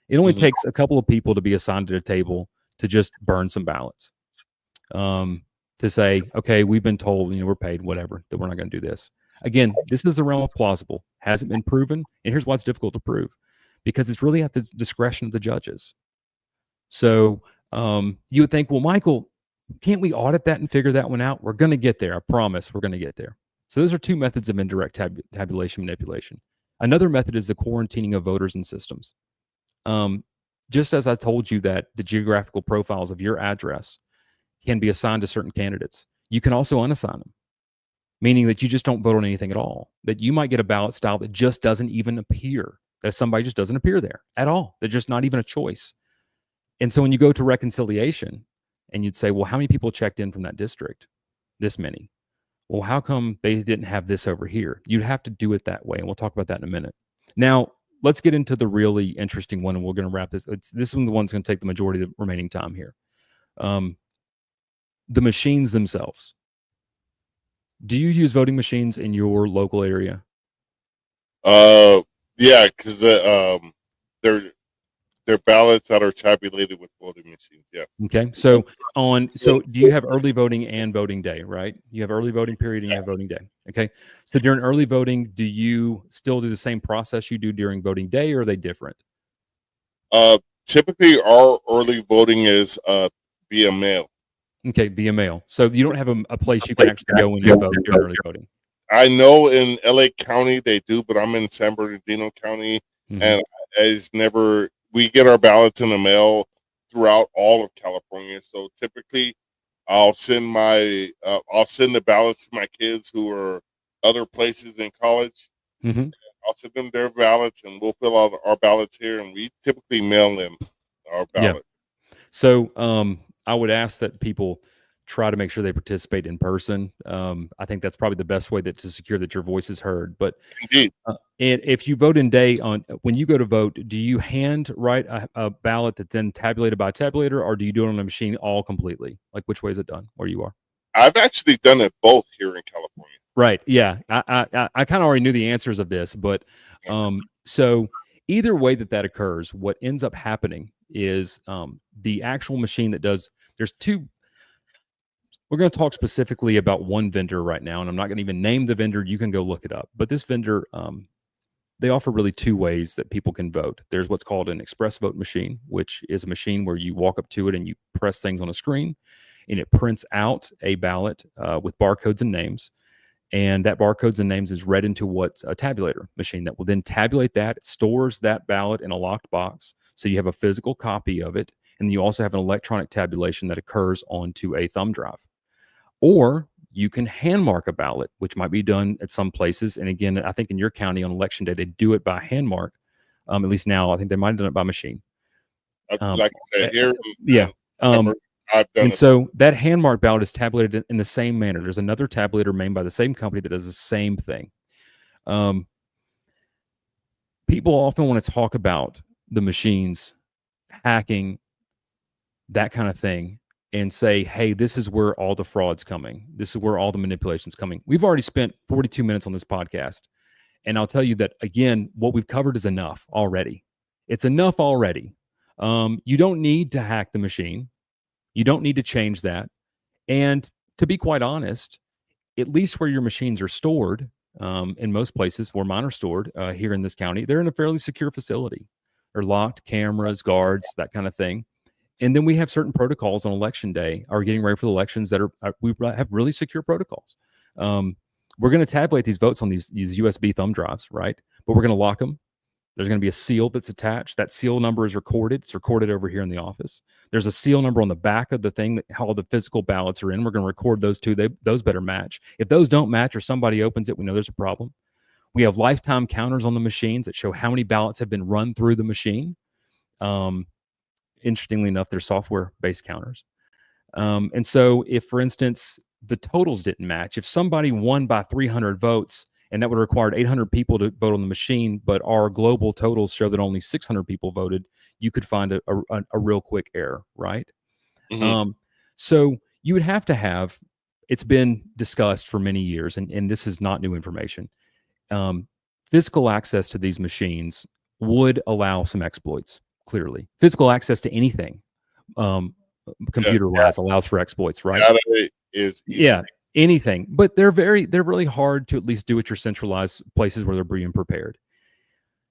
It only takes a couple of people to be assigned at a table to just burn some ballots, to say, okay, we've been told, we're paid, whatever, that we're not going to do this. Again, this is the realm of plausible. Hasn't been proven. And here's why it's difficult to prove, because it's really at the discretion of the judges. So you would think, well, Michael, can't we audit that and figure that one out? We're going to get there. I promise we're going to get there. So those are two methods of indirect tabulation manipulation. Another method is the quarantining of voters and systems. Just as I told you that the geographical profiles of your address can be assigned to certain candidates, you can also unassign them, meaning that you just don't vote on anything at all. That you might get a ballot style that just doesn't even appear, that somebody just doesn't appear there at all. They're just not even a choice. And so when you go to reconciliation and you'd say, well, how many people checked in from that district? This many. Well, how come they didn't have this over here? You'd have to do it that way. And we'll talk about that in a minute. Now, let's get into the really interesting one. And we're going to wrap this. This one's the one that's going to take the majority of the remaining time here. The machines themselves. Do you use voting machines in your local area? Yeah, because they're ballots that are tabulated with voting machines. Yes. Okay. So do you have early voting and voting day, right? You have early voting period and you have voting day. Okay. So during early voting, do you still do the same process you do during voting day, or are they different? Typically our early voting is via mail. Okay, via mail. So you don't have a place you can actually go and vote during early voting. I know in LA County they do, but I'm in San Bernardino County, and we get our ballots in the mail throughout all of California. So typically, I'll send the ballots to my kids who are other places in college. I'll send them their ballots, and we'll fill out our ballots here, and we typically mail them our ballot. Yeah. So I would ask that people try to make sure they participate in person. I think that's probably the best way to secure that your voice is heard. But indeed, and if you vote in day when you go to vote, do you hand write a ballot that's then tabulated by a tabulator, or do you do it on a machine all completely? Like, which way is it done where you are? I've actually done it both here in California. Right. Yeah. I kind of already knew the answers of this, but so either way that occurs, what ends up happening is the actual machine that does. There's two. We're going to talk specifically about one vendor right now, and I'm not going to even name the vendor. You can go look it up. But this vendor, they offer really two ways that people can vote. There's what's called an express vote machine, which is a machine where you walk up to it and you press things on a screen, and it prints out a ballot with barcodes and names. And that barcodes and names is read into what's a tabulator machine that will then tabulate that. It stores that ballot in a locked box. So you have a physical copy of it. And you also have an electronic tabulation that occurs onto a thumb drive. Or you can hand mark a ballot, which might be done at some places. And again, I think in your county on election day, they do it by hand mark. At least now, I think they might have done it by machine. Like I said, here, yeah. I've done and so that hand mark ballot is tabulated in the same manner. There's another tabulator made by the same company that does the same thing. People often want to talk about the machines hacking, that kind of thing, and say, hey, this is where all the fraud's coming. This is where all the manipulation's coming. We've already spent 42 minutes on this podcast. And I'll tell you that, again, what we've covered is enough already. It's enough already. You don't need to hack the machine. You don't need to change that. And to be quite honest, at least where your machines are stored, in most places where mine are stored here in this county, they're in a fairly secure facility. They're locked, cameras, guards, that kind of thing. And then we have certain protocols on election day, or getting ready for the elections, that we have really secure protocols. We're going to tabulate these votes on these USB thumb drives, right? But we're going to lock them. There's going to be a seal that's attached. That seal number is recorded. It's recorded over here in the office. There's a seal number on the back of the thing that how the physical ballots are in. We're going to record those two. Those better match. If those don't match or somebody opens it, we know there's a problem. We have lifetime counters on the machines that show how many ballots have been run through the machine. Interestingly enough, they're software-based counters. And so if, for instance, the totals didn't match, if somebody won by 300 votes, and that would have required 800 people to vote on the machine, but our global totals show that only 600 people voted, you could find a real quick error, right? So you would have to have, it's been discussed for many years, and this is not new information. Physical access to these machines would allow some exploits. Clearly, physical access to anything, computer-wise, allows for exploits, right? Data is easy. Yeah, anything, but they're really hard to at least do at your centralized places where they're being prepared.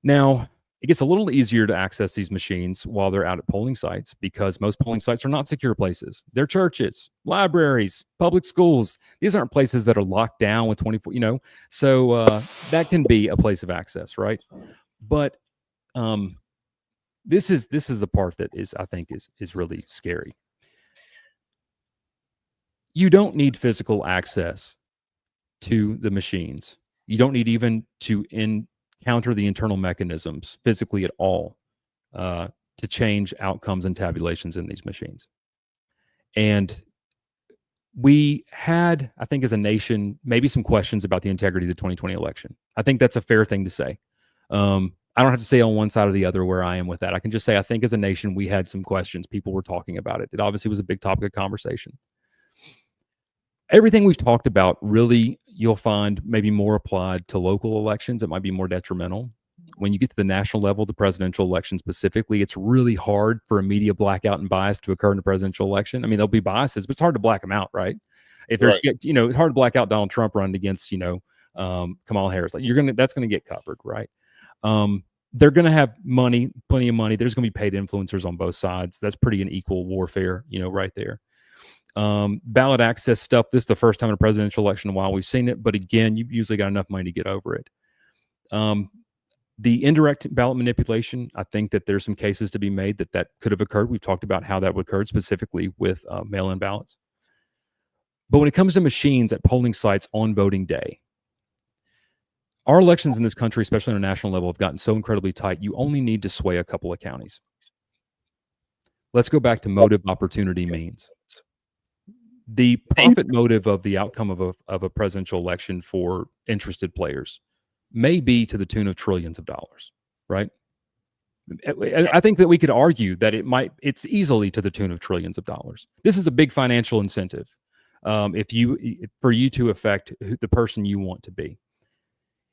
Now, it gets a little easier to access these machines while they're out at polling sites because most polling sites are not secure places. They're churches, libraries, public schools. These aren't places that are locked down with 24, so that can be a place of access, right? But this is the part that I think is really scary. You don't need physical access to the machines. You don't need even to encounter the internal mechanisms physically at all to change outcomes and tabulations in these machines. And we had, I think, as a nation, maybe some questions about the integrity of the 2020 election. I think that's a fair thing to say. I don't have to say on one side or the other where I am with that. I can just say I think as a nation, we had some questions. People were talking about it. It obviously was a big topic of conversation. Everything we've talked about, really, you'll find maybe more applied to local elections. It might be more detrimental. When you get to the national level, the presidential election specifically, it's really hard for a media blackout and bias to occur in the presidential election. I mean, there'll be biases, but it's hard to black them out, right? If there's, Right. it's hard to black out Donald Trump running against, Kamala Harris. Like that's gonna get covered, right? They're gonna have money, plenty of money. There's gonna be paid influencers on both sides. That's pretty an equal warfare, right there. Ballot access stuff. This is the first time in a presidential election in a while we've seen it, but again, you've usually got enough money to get over it. The indirect ballot manipulation, I think that there's some cases to be made that could have occurred. We've talked about how that would occur specifically with mail-in ballots. But when it comes to machines at polling sites on voting day, our elections in this country, especially on a national level, have gotten so incredibly tight, you only need to sway a couple of counties. Let's go back to motive, opportunity, means. The profit motive of the outcome of a presidential election for interested players may be to the tune of trillions of dollars, right? I think that we could argue that it's easily to the tune of trillions of dollars. This is a big financial incentive for you to affect the person you want to be.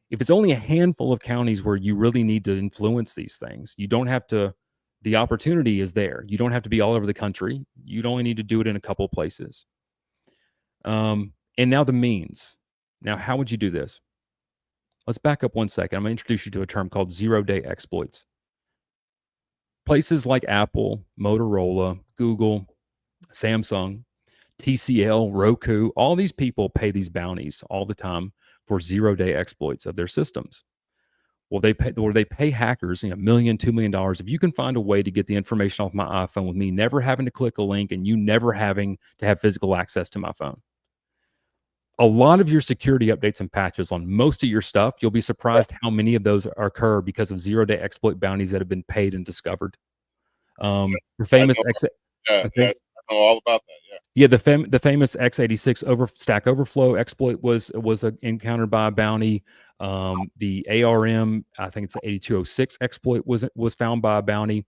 If it's only a handful of counties where you really need to influence these things, you don't have to, the opportunity is there. You don't have to be all over the country. You'd only need to do it in a couple of places. And now the means. Now, how would you do this? Let's back up one second. I'm going to introduce you to a term called zero-day exploits. Places like Apple, Motorola, Google, Samsung, TCL, Roku, all these people pay these bounties all the time for zero-day exploits of their systems. Well, they pay hackers, $1 million, $2 million. If you can find a way to get the information off my iPhone with me never having to click a link and you never having to have physical access to my phone. A lot of your security updates and patches on most of your stuff, you'll be surprised how many of those occur because of zero-day exploit bounties that have been paid and discovered. The famous I know all about that. Yeah. Yeah, the famous x86 Stack Overflow exploit was encountered by a bounty. The ARM, I think it's an 8206 exploit was found by a bounty.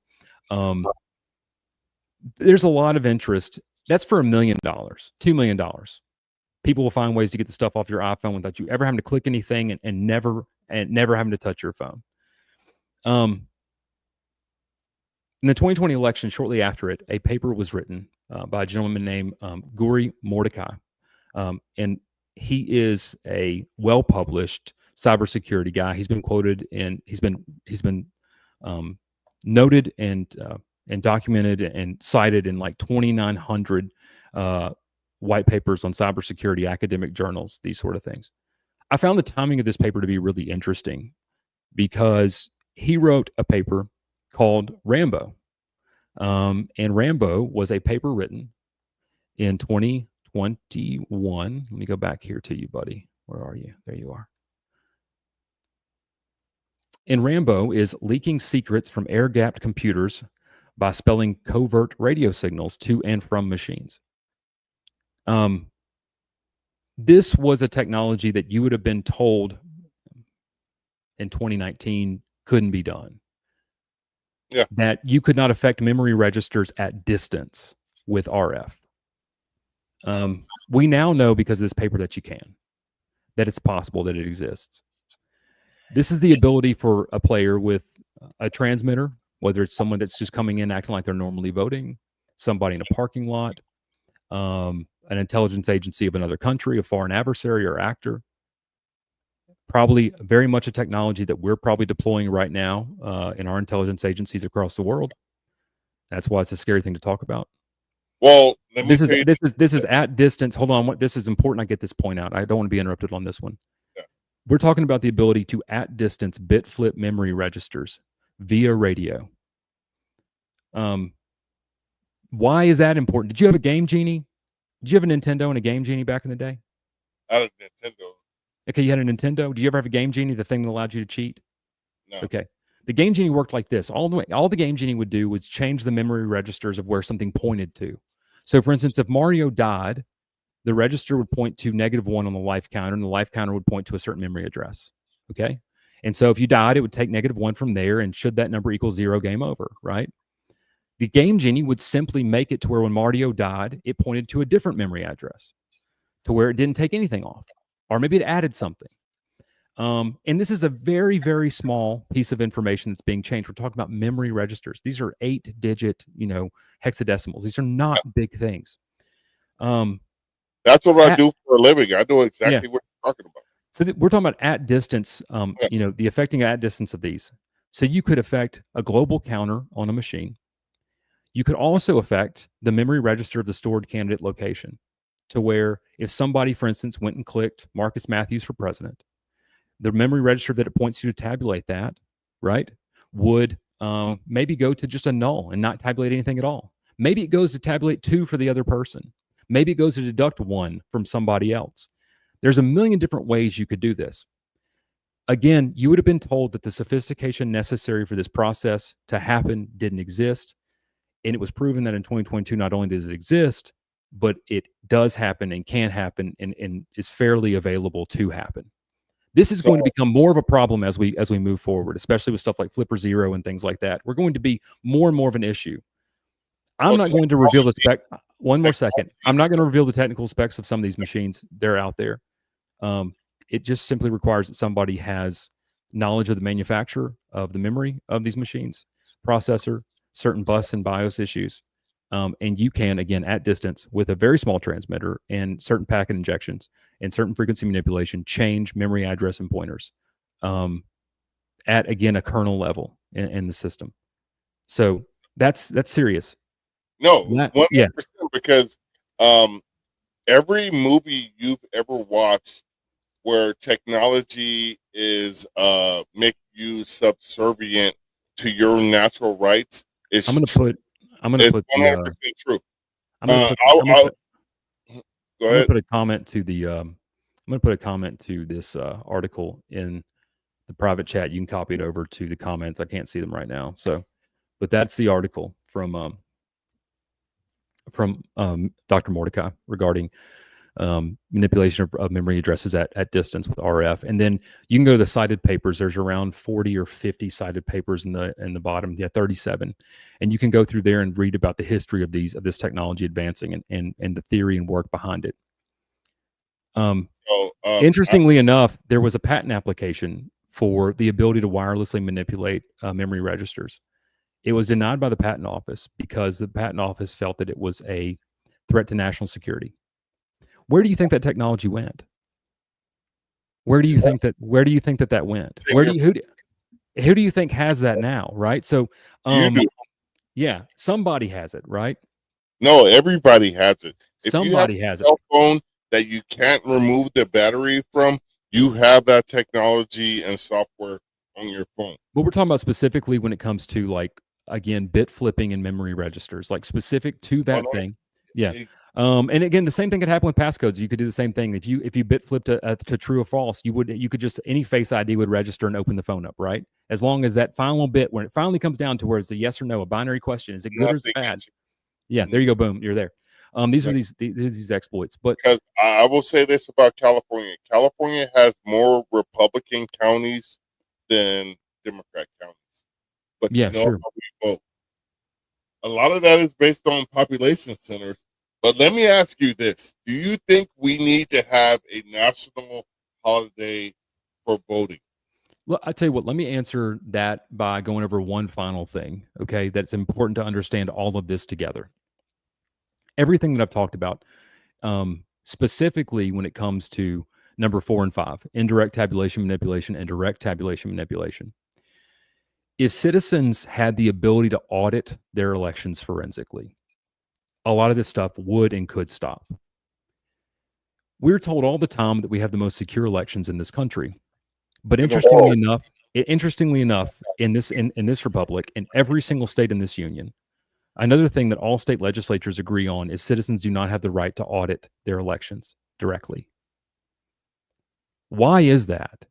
There's a lot of interest. That's for $1 million, $2 million. People will find ways to get the stuff off your iPhone without you ever having to click anything and never having to touch your phone. In the 2020 election, shortly after it, a paper was written by a gentleman named Guri Mordecai. And he is a well-published cybersecurity guy. He's been quoted and he's been noted and documented and cited in like 2,900 white papers on cybersecurity, academic journals, these sort of things. I found the timing of this paper to be really interesting because he wrote a paper called Rambo. And Rambo was a paper written in 2021. Let me go back here to you, buddy. Where are you? There you are. And Rambo is leaking secrets from air-gapped computers by spelling covert radio signals to and from machines. This was a technology that you would have been told in 2019 couldn't be done. Yeah. That you could not affect memory registers at distance with RF. We now know because of this paper that you can, that it's possible, that it exists. This is the ability for a player with a transmitter, whether it's someone that's just coming in acting like they're normally voting, somebody in a parking lot, an intelligence agency of another country, a foreign adversary or actor. Probably very much a technology that we're probably deploying right now in our intelligence agencies across the world. That's why it's a scary thing to talk about. Well, let me This is tell you. this is at distance. Hold on, this is important. I get this point out. I don't want to be interrupted on this one. Yeah. We're talking about the ability to at distance bit flip memory registers via radio. Why is that important? Did you have a Game Genie? Did you have a Nintendo and a Game Genie back in the day? I had a Nintendo. Okay, you had a Nintendo. Did you ever have a Game Genie, the thing that allowed you to cheat? No. Okay. The Game Genie worked like this. All the Game Genie would do was change the memory registers of where something pointed to. So, for instance, if Mario died, the register would point to -1 on the life counter, and the life counter would point to a certain memory address. Okay. And so if you died, it would take -1 from there, and should that number equal 0, game over, right? The Game Genie would simply make it to where when Mario died, it pointed to a different memory address to where it didn't take anything off, or maybe it added something. And this is a very, very small piece of information that's being changed. We're talking about memory registers. These are 8-digit, hexadecimals. These are not big things. That's what I do for a living. I know exactly what you're talking about. So we're talking about at distance, the affecting at distance of these. So you could affect a global counter on a machine. You could also affect the memory register of the stored candidate location to where if somebody, for instance, went and clicked Marcus Matthews for president, the memory register that it points to tabulate that, right, would maybe go to just a null and not tabulate anything at all. Maybe it goes to tabulate 2 for the other person. Maybe it goes to deduct 1 from somebody else. There's a million different ways you could do this. Again, you would have been told that the sophistication necessary for this process to happen didn't exist. And it was proven that in 2022, not only does it exist, but it does happen and can happen and is fairly available to happen. This is going to become more of a problem as we move forward, especially with stuff like Flipper Zero and things like that. We're going to be more and more of an issue. I'm not going to reveal the spec. One more second. I'm not going to reveal the technical specs of some of these machines. They're out there. It just simply requires that somebody has knowledge of the manufacturer of the memory of these machines, processor, certain bus and BIOS issues. And you can, again, at distance with a very small transmitter and certain packet injections and certain frequency manipulation, change memory address and pointers at, again, a kernel level in the system. So that's serious. No, 100%, because every movie you've ever watched where technology is make you subservient to your natural rights is I'm gonna put 100% true. I'm gonna put a comment to the I'm gonna put a comment to this article in the private chat. You can copy it over to the comments. I can't see them right now. So, but that's the article from Dr. Mordecai regarding manipulation of memory addresses at distance with RF. And then you can go to the cited papers. There's around 40 or 50 cited papers in the bottom. Yeah, 37. And you can go through there and read about the history of this technology advancing and the theory and work behind it. Interestingly enough, there was a patent application for the ability to wirelessly manipulate memory registers. It was denied by the patent office because the patent office felt that it was a threat to national security. Where do you think that technology went? Where do you think that went? Who do you think has that now, right? So yeah, somebody has it, right? No, everybody has it. Somebody has a cell phone that you can't remove the battery from, you have that technology and software on your phone. But we're talking about specifically when it comes to, like, again, bit flipping and memory registers, like specific to that thing. Yeah. And again, the same thing could happen with passcodes. You could do the same thing. If you bit flipped to true or false, you could just, any Face ID would register and open the phone up, right? As long as that final bit, when it finally comes down to where it's a yes or no, a binary question, is it good or is it bad? Yeah, there you go. Boom, you're there. These are these exploits. But because I will say this about California: California has more Republican counties than Democrat counties. But yeah, how we vote. A lot of that is based on population centers. But let me ask you this: do you think we need to have a national holiday for voting? Well, I tell you what, let me answer that by going over one final thing, okay? That's important to understand all of this together. Everything that I've talked about specifically when it comes to number 4 and 5, indirect tabulation manipulation and direct tabulation manipulation. If citizens had the ability to audit their elections forensically, a lot of this stuff would and could stop. We're told all the time that we have the most secure elections in this country. But interestingly enough, in this republic, in every single state in this union, another thing that all state legislatures agree on is citizens do not have the right to audit their elections directly. Why is that?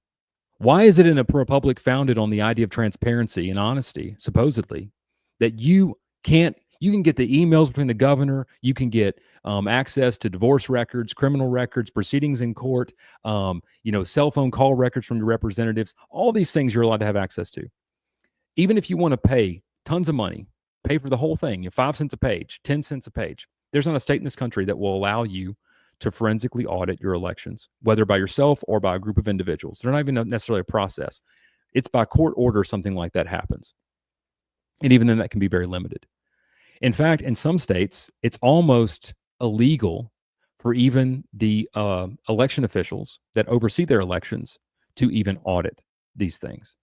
Why is it in a republic founded on the idea of transparency and honesty, supposedly, that you can get the emails between the governor, you can get access to divorce records, criminal records, proceedings in court, cell phone call records from your representatives, all these things you're allowed to have access to. Even if you want to pay tons of money, pay for the whole thing, 5 cents a page, 10 cents a page, there's not a state in this country that will allow you to forensically audit your elections, whether by yourself or by a group of individuals. They're not even necessarily a process. It's by court order something like that happens. And even then, that can be very limited. In fact, in some states, it's almost illegal for even the election officials that oversee their elections to even audit these things.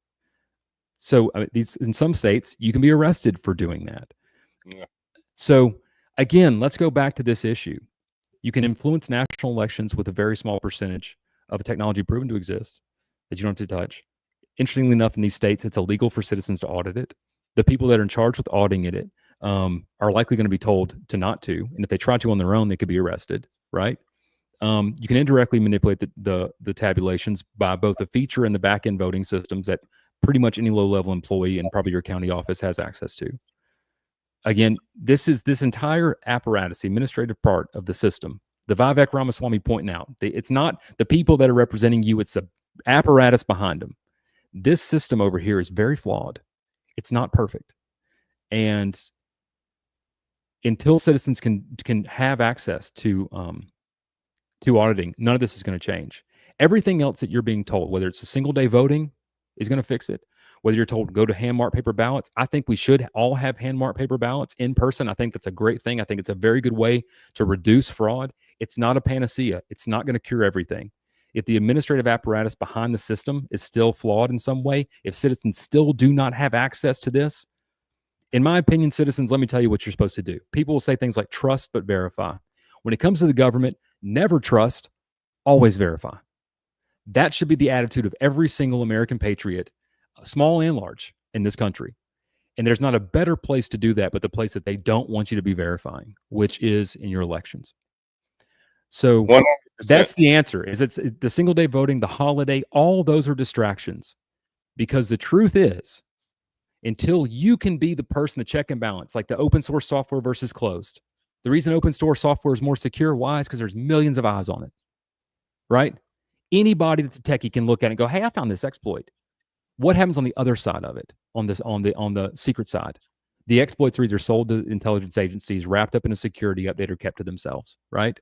So in some states, you can be arrested for doing that. Yeah. So again, let's go back to this issue. You can influence national elections with a very small percentage of a technology proven to exist that you don't have to touch. Interestingly enough, in these states, it's illegal for citizens to audit it. The people that are in charge with auditing it are likely going to be told to not to. And if they try to on their own, they could be arrested, right? You can indirectly manipulate the tabulations by both the feature and the back-end voting systems that pretty much any low-level employee in probably your county office has access to. Again, this entire apparatus, the administrative part of the system, the Vivek Ramaswamy pointing out, it's not the people that are representing you, it's the apparatus behind them. This system over here is very flawed. It's not perfect. And until citizens can have access to auditing, none of this is going to change. Everything else that you're being told, whether it's a single day voting, is going to fix it. Whether you're told go to hand-marked paper ballots, I think we should all have hand-marked paper ballots in person. I think that's a great thing. I think it's a very good way to reduce fraud. It's not a panacea. It's not going to cure everything. If the administrative apparatus behind the system is still flawed in some way, if citizens still do not have access to this, in my opinion, citizens, let me tell you what you're supposed to do. People will say things like trust but verify. When it comes to the government, never trust, always verify. That should be the attitude of every single American patriot, small and large, in this country. And there's not a better place to do that but the place that they don't want you to be verifying, which is in your elections. So 100%. that's the answer. It's the single day voting, the holiday, all those are distractions. Because the truth is, until you can be the person, the check and balance, like the open source software versus closed. The reason open source software is more secure, why? Is because there's millions of eyes on it, right? Anybody that's a techie can look at it and go, hey, I found this exploit. What happens on the other side of it, on the secret side? The exploits are either sold to intelligence agencies, wrapped up in a security update, or kept to themselves, right?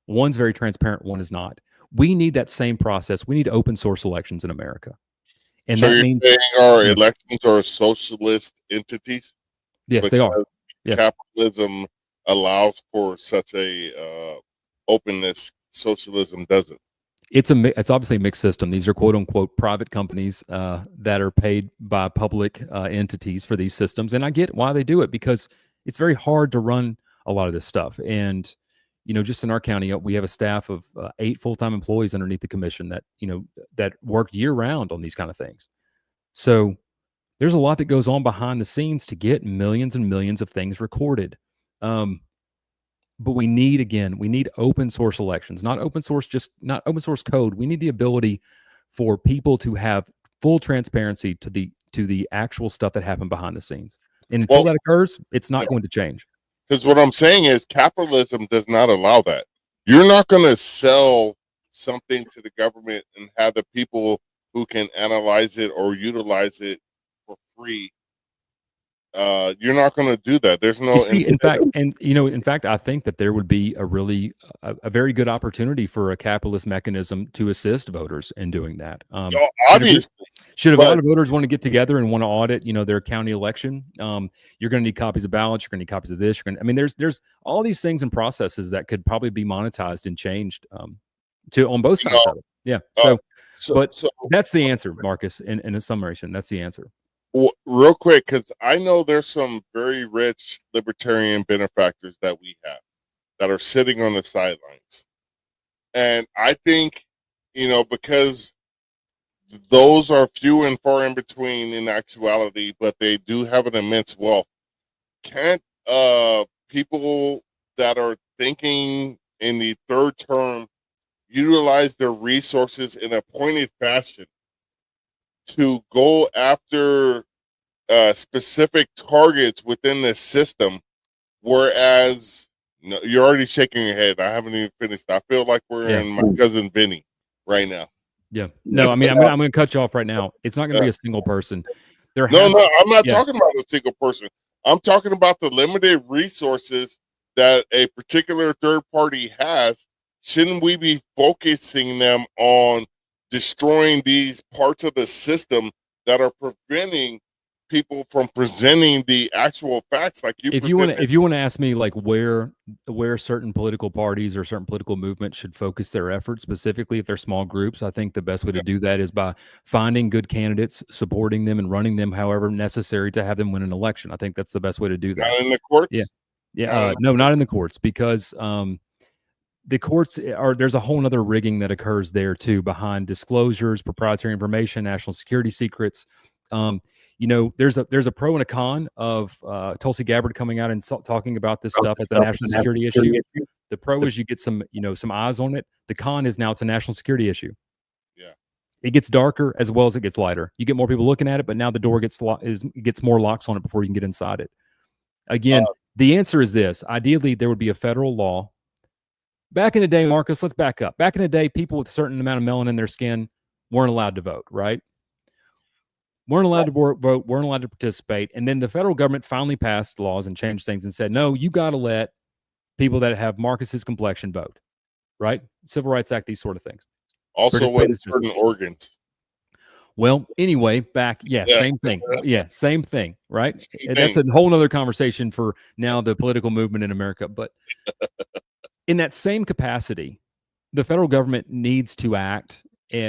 One's very transparent, one is not. We need that same process. We need open source elections in America. And so that you're means saying our elections are socialist entities? Yes, they are. Yes. Capitalism allows for such a openness. Socialism doesn't. It's obviously a mixed system. These are quote unquote private companies that are paid by public entities for these systems, and I get why they do it because it's very hard to run a lot of this stuff. And just in our county, we have a staff of 8 full-time employees underneath the commission that work year round on these kind of things. So there's a lot that goes on behind the scenes to get millions and millions of things recorded. But we need open source elections, not open source code. We need the ability for people to have full transparency to the actual stuff that happened behind the scenes. And until that occurs, it's not going to change. Because what I'm saying is capitalism does not allow that. You're not going to sell something to the government and have the people who can analyze it or utilize it for free You're not going to do that. There's You no see, in fact, incentive. I think that there would be a very good opportunity for a capitalist mechanism to assist voters in doing that. Obviously, Should a but lot of voters want to get together and want to audit, their county election? You're going to need copies of ballots. You're going to need copies of this. I mean, there's all these things and processes that could probably be monetized and changed to on both you sides know, of it. Yeah. uh, But so that's the answer, Marcus. In a summation, that's the answer. real quick, because I know there's some very rich libertarian benefactors that we have that are sitting on the sidelines, and I think because those are few and far in between in actuality, but they do have an immense wealth. Can't people that are thinking in the third term utilize their resources in a pointed fashion to go after specific targets within the system? Whereas, no, you're already shaking your head. I haven't even finished. I feel like we're in my cousin Vinny right now. Yeah. No, I mean, I'm gonna cut you off right now. It's not gonna be a single person. There No, has, I'm not yeah. talking about a single person. I'm talking about the limited resources that a particular third party has. Shouldn't we be focusing them on destroying these parts of the system that are preventing people from presenting the actual facts like you If presented? you want to ask me like where certain political parties or certain political movements should focus their efforts, specifically if they're small groups, I think the best way to do that is by finding good candidates, supporting them, and running them however necessary to have them win an election. I think that's the best way to do that. Not in the Yeah. courts. Yeah. No, not in the courts, because the courts are, there's a whole nother rigging that occurs there too, behind disclosures, proprietary information, national security secrets. There's a pro and a con of Tulsi Gabbard coming out and talking about this stuff as a national security issue. The pro is you get some eyes on it. The con is now it's a national security issue. Yeah. It gets darker as well as it gets lighter. You get more people looking at it, but now the door gets more locks on it before you can get inside it. Again, the answer is this. Ideally, there would be a federal law. Back in the day, Marcus, let's back up. Back in the day, people with a certain amount of melanin in their skin weren't allowed to vote, right? Weren't allowed to vote, weren't allowed to participate. And then the federal government finally passed laws and changed things and said, no, you got to let people that have Marcus's complexion vote, right? Civil Rights Act, these sort of things. Also with certain organs. Well, anyway, same thing. Yeah, same thing, right? That's a whole nother conversation for now, the political movement in America. But in that same capacity, the federal government needs to act,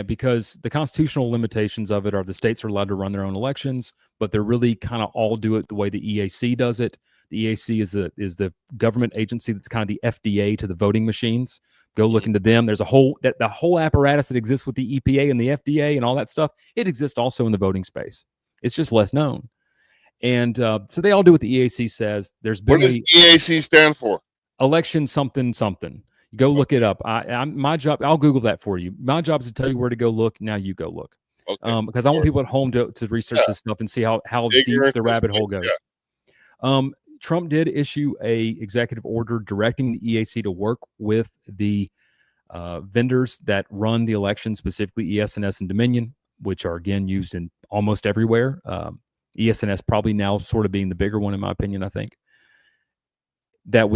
because the constitutional limitations of it are the states are allowed to run their own elections, but they're really kind of all do it the way the EAC does it. The EAC is the government agency that's kind of the FDA to the voting machines. Go look into them. There's the whole apparatus that exists with the EPA and the FDA and all that stuff. It exists also in the voting space. It's just less known. And so they all do what the EAC says. What does EAC stand for? Election something something. Go look it up. My job, I'll Google that for you. My job is to tell you where to go look. Now you go look. Okay. Because I want people at home to research this stuff and see how deep the rabbit hole goes. Yeah. Trump did issue a executive order directing the EAC to work with the vendors that run the election, specifically ES&S and Dominion, which are again used in almost everywhere. ES&S probably now sort of being the bigger one, in my opinion. I think that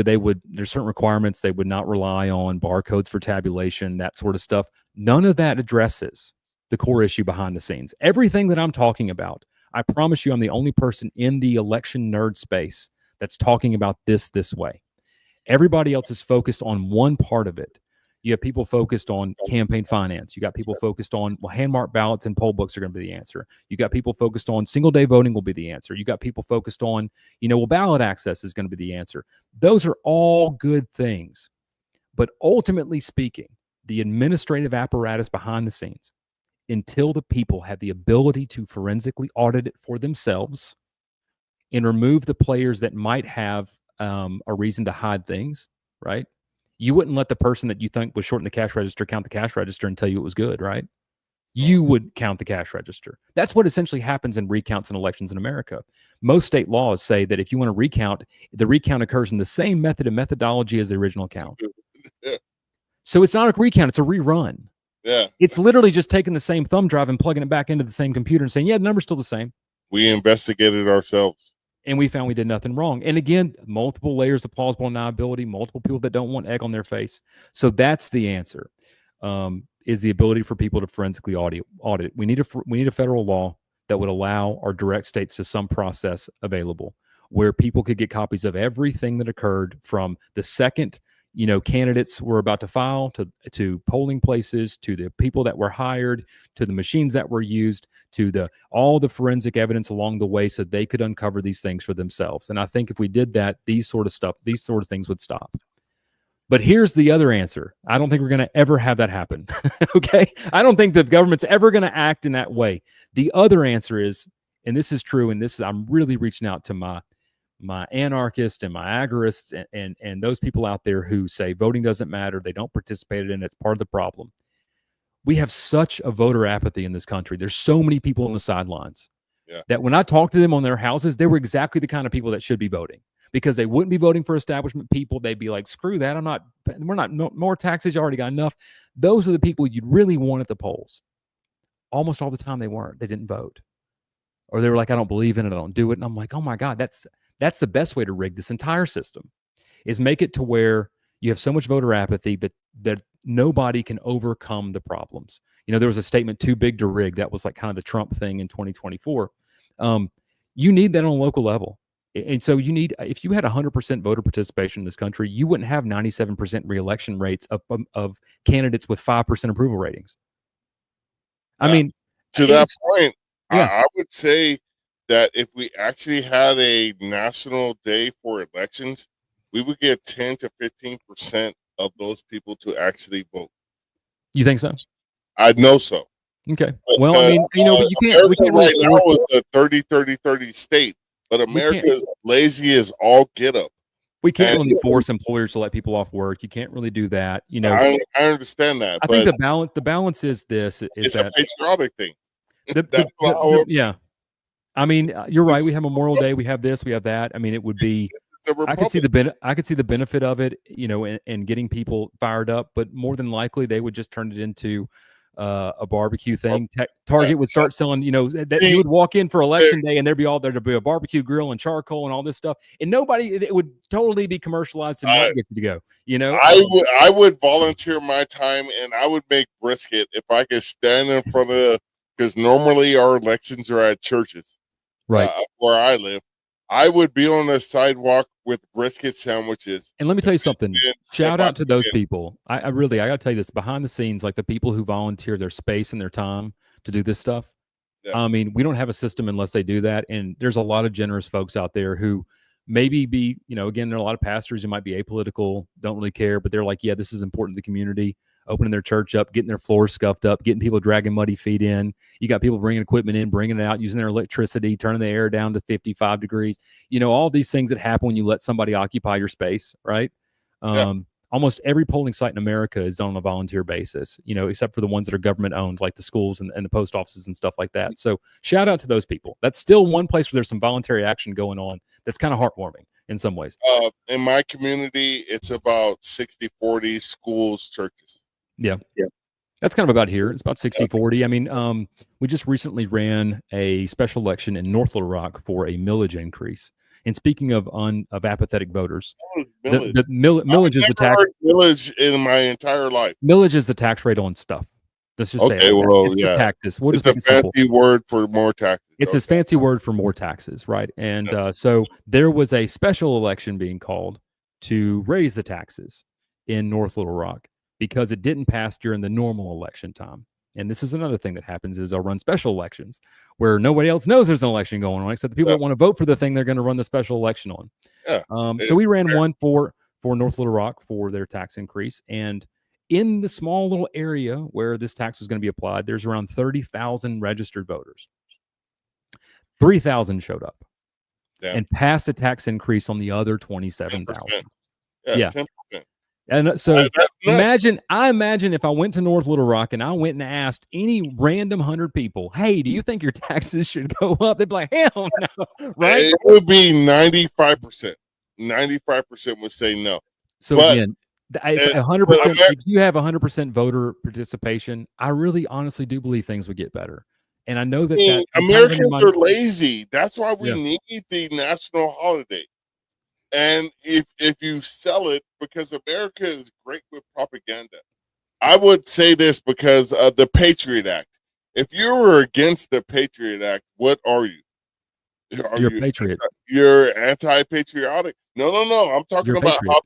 there's certain requirements. They would not rely on barcodes for tabulation, that sort of stuff. None of that addresses the core issue behind the scenes. Everything that I'm talking about, I promise you, I'm the only person in the election nerd space that's talking about this way. Everybody else is focused on one part of it. You have people focused on campaign finance. You got people focused on, hand-marked ballots and poll books are going to be the answer. You got people focused on single-day voting will be the answer. You got people focused on, ballot access is going to be the answer. Those are all good things. But ultimately speaking, the administrative apparatus behind the scenes, until the people have the ability to forensically audit it for themselves and remove the players that might have a reason to hide things, right? You wouldn't let the person that you think was short in the cash register count the cash register and tell you it was good, right? You would count the cash register. That's what essentially happens in recounts and elections in America. Most state laws say that if you want to recount, the recount occurs in the same method and methodology as the original count. So it's not a recount, it's a rerun. Yeah. It's literally just taking the same thumb drive and plugging it back into the same computer and saying, yeah, the number's still the same. We investigated ourselves. and we found we did nothing wrong. And again, multiple layers of plausible deniability, multiple people that don't want egg on their face. So that's the answer. Is the ability for people to forensically audit. We need a federal law that would allow our direct states to some process available where people could get copies of everything that occurred from the second candidates were about to file to polling places, to the people that were hired, to the machines that were used, to all the forensic evidence along the way, so they could uncover these things for themselves. And I think if we did that, these sort of things would stop. But here's the other answer. I don't think we're going to ever have that happen. Okay? I don't think the government's ever going to act in that way. The other answer is, and this is true, and I'm really reaching out to my anarchists and my agorists and those people out there who say voting doesn't matter, they don't participate in it, it's part of the problem. We have such a voter apathy in this country. There's so many people on the sidelines that when I talk to them on their houses, they were exactly the kind of people that should be voting, because they wouldn't be voting for establishment people. They'd be like, screw that. More taxes. You already got enough. Those are the people you'd really want at the polls. Almost all the time they weren't. They didn't vote. Or they were like, I don't believe in it. I don't do it. And I'm like, oh my God, that's the best way to rig this entire system, is make it to where you have so much voter apathy that nobody can overcome the problems. There was a statement, too big to rig. That was like kind of the Trump thing in 2024. You need that on a local level. And so if you had 100% voter participation in this country, you wouldn't have 97% reelection rates of candidates with 5% approval ratings. I mean, to that point, I would say that if we actually had a national day for elections, we would get 10 to 15% of those people to actually vote. You think so? I know so. Okay. Well, I mean, but you can't. We can't right now is a 30-30-30 state, but America is lazy as all get up. We can't really force employers to let people off work. You can't really do that. I understand that. I think the balance is this. It's a patriotic thing. Yeah. I mean, you're right. We have Memorial Day. We have this. We have that. I mean, it would be. I could see the benefit of it, and getting people fired up. But more than likely, they would just turn it into a barbecue thing. Target would start selling. That you would walk in for election day, and there'd be a barbecue grill and charcoal and all this stuff, and it would totally be commercialized and not get to go. I would volunteer my time, and I would make brisket if I could stand in front of. Because normally our elections are at churches, right? Where I live, I would be on the sidewalk with brisket sandwiches. And let me tell you something. Shout out to those people. I got to tell you this, behind the scenes, like the people who volunteer their space and their time to do this stuff. Yeah. I mean, we don't have a system unless they do that. And there's a lot of generous folks out there who maybe again, there are a lot of pastors who might be apolitical, don't really care, but they're like, yeah, this is important to the community. Opening their church up, getting their floors scuffed up, getting people dragging muddy feet in. You got people bringing equipment in, bringing it out, using their electricity, turning the air down to 55 degrees. All these things that happen when you let somebody occupy your space, right? Almost every polling site in America is done on a volunteer basis, except for the ones that are government owned, like the schools and the post offices and stuff like that. So shout out to those people. That's still one place where there's some voluntary action going on that's kind of heartwarming in some ways. In my community, it's about 60-40 schools, churches. Yeah. That's kind of about here. It's about 60-40. I mean, we just recently ran a special election in North Little Rock for a millage increase. And speaking of apathetic voters, the millage is the tax. Millage in my entire life. Millage is the tax rate on stuff. Let's just say it's taxes. We'll just it's a fancy word for more taxes. It's this fancy word for more taxes, right? And so there was a special election being called to raise the taxes in North Little Rock, because it didn't pass during the normal election time. And this is another thing that happens is I'll run special elections where nobody else knows there's an election going on, except the people that want to vote for the thing they're going to run the special election on. So we ran one for North Little Rock for their tax increase. And in the small little area where this tax was going to be applied, there's around 30,000 registered voters. 3,000 showed up and passed a tax increase on the other 27,000. Yeah. 10%. And so I imagine if I went to North Little Rock and I went and asked any random 100 people, hey, do you think your taxes should go up? They'd be like, hell no, right? It would be 95%. 95% would say no. So again, 100%, if you have 100% voter participation, I really honestly do believe things would get better. And I know that mean, I'm kind of in the Americans mind. are lazy. That's why we Yeah, need the national holiday. And if you sell it, because America is great with propaganda. I would say this because of the Patriot Act. If you were against the Patriot Act, what are you? Are you're a you patriot. you're anti-patriotic? No, no, no. I'm You're talking a about patriot. how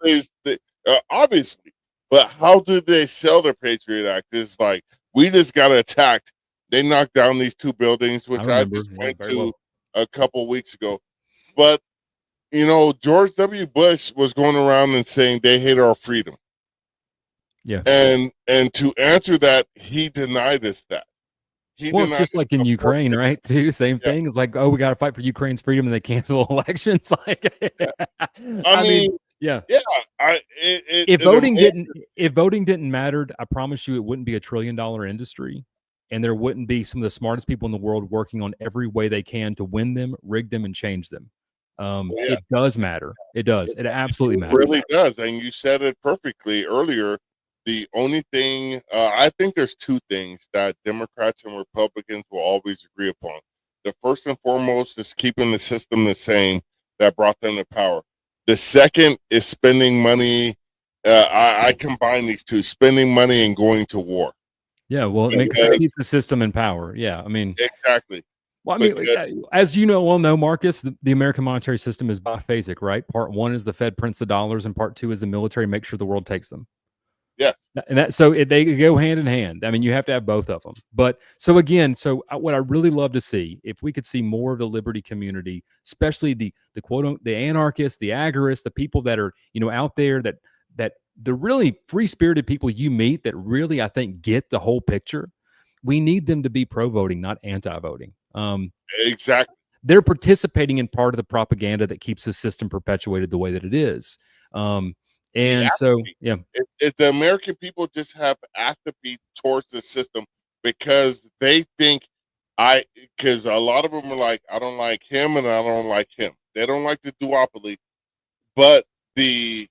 obviously, but how did they sell the Patriot Act? Is like we just got attacked. They knocked down these two buildings, I which I remember. just Yeah, went very to well. a couple weeks ago. But George W. Bush was going around and saying they hate our freedom, Yeah. and to answer that, he denied us that. He Well, it's denied just us like in the fourth. Ukraine, right? Too same Yeah, thing. It's like, oh, we got to fight for Ukraine's freedom, and they cancel elections. Like, yeah. I I mean, mean, yeah. yeah. I it it, If it voting amazes didn't, if voting didn't matter, I promise you, it wouldn't be $1 trillion industry, and there wouldn't be some of the smartest people in the world working on every way they can to win them, rig them, and change them. well, yeah. It does matter. It does. It absolutely It matters. really does, and you said it perfectly earlier. The only thing I think there's two things that Democrats and Republicans will always agree upon. The first and foremost is keeping the system the same that brought them to power. The second is spending money. I combine these two: spending money and going to war. Yeah. Well, I mean, because that Because keeps the system in power. Yeah. I mean, exactly, well, I mean, because as you know, well, know, Marcus, the American monetary system is biphasic, right? Part one is the Fed prints the dollars, and part two is the military makes sure the world takes them. yes, And that so they go hand in hand. I mean, you have to have both of them. But so again, what I really love to see, if we could see more of the liberty community, especially the quote the anarchists, the agorists, the people that are out there that the really free spirited people you meet that really I think get the whole picture. We need them to be pro voting, not anti voting. exactly. They're participating in part of the propaganda that keeps the system perpetuated the way that it is. The And so, apathy. yeah, If the American people just have apathy towards the system because they think because a lot of them are like, I don't like him and I don't like him. They don't like the duopoly, but the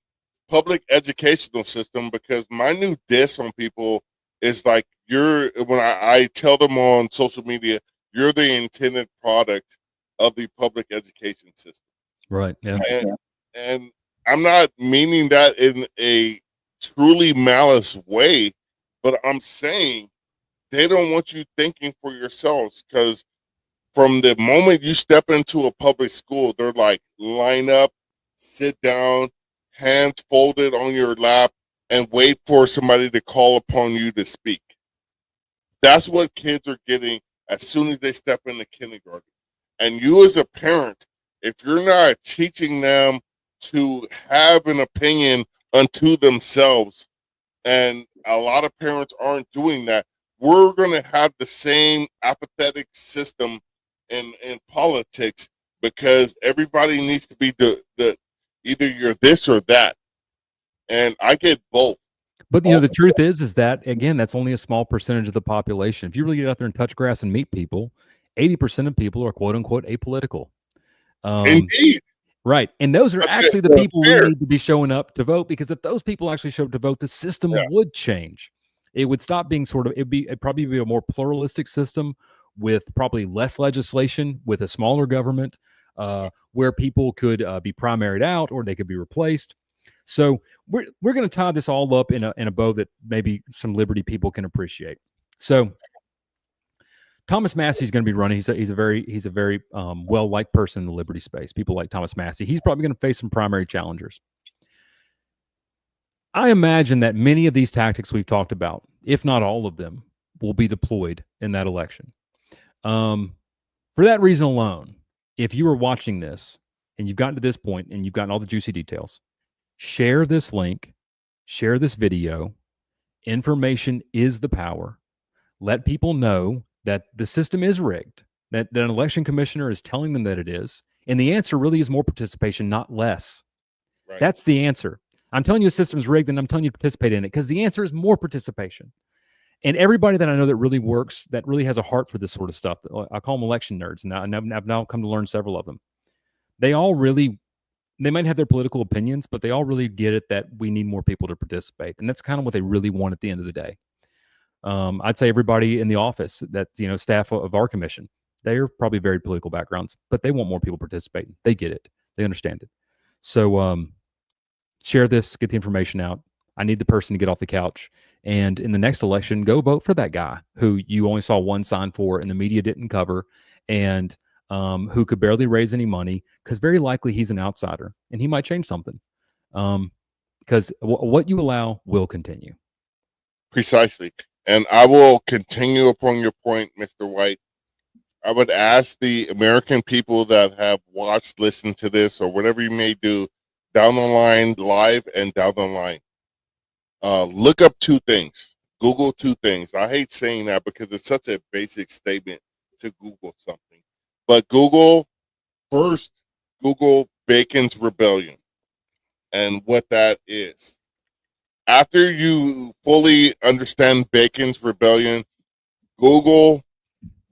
public educational system, because my new diss on people is like, when I tell them on social media, you're the intended product of the public education system. right, yeah. And, and I'm not meaning that in a truly malice way, but I'm saying they don't want you thinking for yourselves because from the moment you step into a public school, they're like, line up, sit down, hands folded on your lap, and wait for somebody to call upon you to speak. That's what kids are getting as soon as they step into kindergarten. And you, as a parent, if you're not teaching them to have an opinion unto themselves, and a lot of parents aren't doing that, we're going to have the same apathetic system in politics because everybody needs to be the either you're this or that, and I get both. But All the truth is that again, that's only a small percentage of the population. If you really get out there and touch grass and meet people, 80% of people are quote unquote apolitical. Um, indeed, right. And those are but actually the the people we fear, need to be showing up to vote because if those people actually showed up to vote, the yeah, system would change. It would stop being it'd probably be a more pluralistic system with probably less legislation, with a smaller government, where people could be primaried out or they could be replaced. So we're going to tie this all up in a bow that maybe some liberty people can appreciate. So Thomas Massey is going to be running. He's a very well liked person in the liberty space. People like Thomas Massey. He's probably going to face some primary challengers. I imagine that many of these tactics we've talked about, if not all of them, will be deployed in that election. For that reason alone, if you are watching this and you've gotten to this point and you've gotten all the juicy details, share this link, share this video. Information is the power. Let people know that the system is rigged, that an election commissioner is telling them that it is. And the answer really is more participation, not less. right. That's the answer. I'm telling you a system's rigged and I'm telling you to participate in it because the answer is more participation. And everybody that I know that really works, that really has a heart for this sort of stuff, I call them election nerds. And I've now come to learn several of them. They all really, they might have their political opinions, but they all really get it that we need more people to participate. And that's kind of what they really want at the end of the day. I'd say everybody in the office that, staff of our commission, they're probably very political backgrounds, but they want more people participating. They get it. They understand it. So share this, get the information out. I need the person to get off the couch. And in the next election, go vote for that guy who you only saw one sign for and the media didn't cover, and who could barely raise any money, because very likely he's an outsider and he might change something. Because what you allow will continue. Precisely. And I will continue upon your point, Mr. White. I would ask the American people that have watched, listened to this, or whatever you may do down the line, live and down the line. Look up two things. Google two things. I hate saying that because it's such a basic statement to Google something. But Google Bacon's Rebellion and what that is. After you fully understand Bacon's Rebellion, Google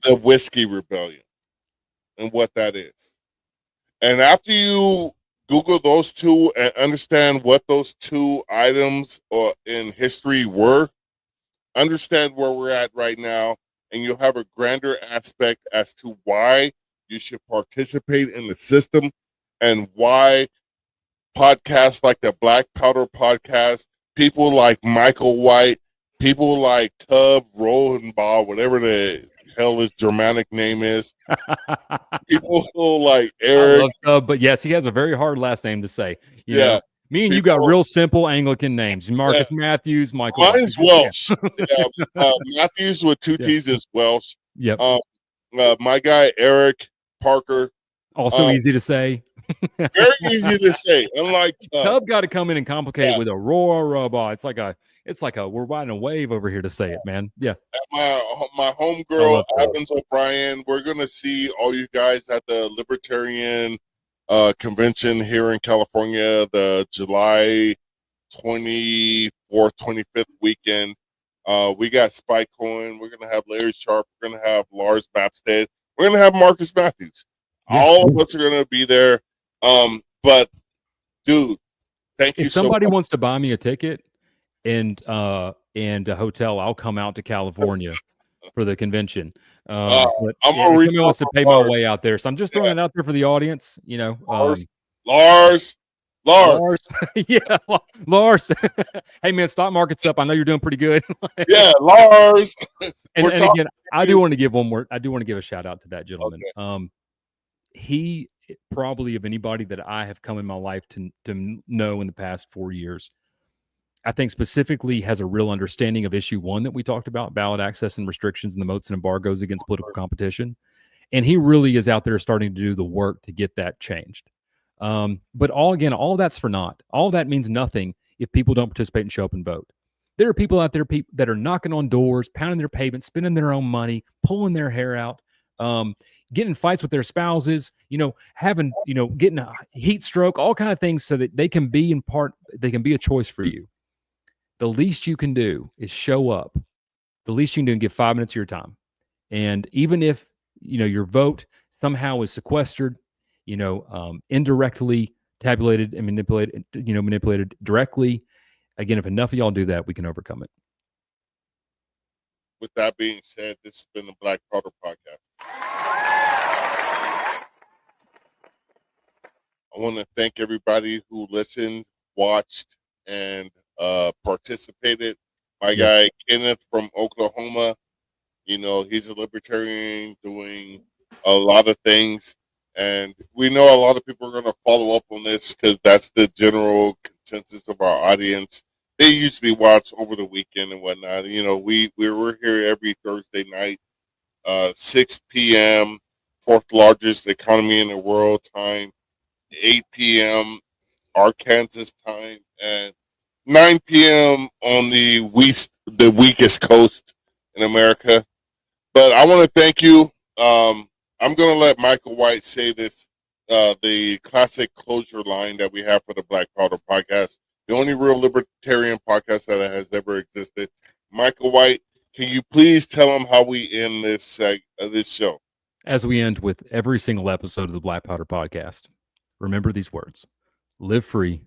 the Whiskey Rebellion and what that is. And after you Google those two and understand what those two items or in history were, understand where we're at right now, and you'll have a grander aspect as to why you should participate in the system and why podcasts like the Black Powder Podcast, people like Michael White, people like Tub Rosenbaugh, whatever the hell his Germanic name is, people like Eric. I love Tub, but yes, he has a very hard last name to say. Yeah. Me and you People, got real simple Anglican names. Marcus Matthews, Michael White. Mine's Welsh. Matthews with two T's is Welsh. Yep. My guy, Eric Parker. Also easy to say. Very easy to say. Unlike Tub got to come in and complicate it with Aurora. It's like a we're riding a wave over here to say it, man. Yeah. My homegirl, Evans O'Brien. We're gonna see all you guys at the Libertarian convention here in California, the July 24th, 25th weekend. We got Spike Cohen. We're gonna have Larry Sharp. We're gonna have Lars Mapstead. We're gonna have Marcus Matthews. Yeah. All of us are gonna be there. But dude, thank you so much. If somebody wants to buy me a ticket and a hotel, I'll come out to California for the convention. But if somebody wants to pay my way out there, so I'm just throwing it out there for the audience. Lars. Yeah, Lars. Hey man, stock market's up. I know you're doing pretty good. Yeah, Lars. and again, I do want to give a shout out to that gentleman. Okay. He probably, of anybody that I have come in my life to know in the past 4 years, I think specifically has a real understanding of issue one that we talked about, ballot access and restrictions and the moats and embargoes against political competition. And he really is out there starting to do the work to get that changed. But all that's for naught. All that means nothing if people don't participate and show up and vote. There are people out there that are knocking on doors, pounding their pavement, spending their own money, pulling their hair out, getting fights with their spouses, getting a heat stroke, all kind of things so that they can be a choice for you. The least you can do is show up. The least you can do is give 5 minutes of your time. And even if, your vote somehow is sequestered, indirectly tabulated and manipulated directly, again, if enough of y'all do that, we can overcome it. With that being said, this has been the Black Powder Podcast. I want to thank everybody who listened, watched, and participated. My guy Kenneth from Oklahoma, he's a libertarian doing a lot of things, and we know a lot of people are going to follow up on this because that's the general consensus of our audience. They usually watch over the weekend and whatnot. We're here every Thursday night, 6 p.m., fourth largest economy in the world time, 8 p.m. Arkansas time, and 9 p.m. on the weakest coast in America. But I want to thank you. I'm going to let Michael White say this, the classic closure line that we have for the Black Powder Podcast, the only real libertarian podcast that has ever existed. Michael White, can you please tell them how we end this show? As we end with every single episode of the Black Powder Podcast, remember these words: live free,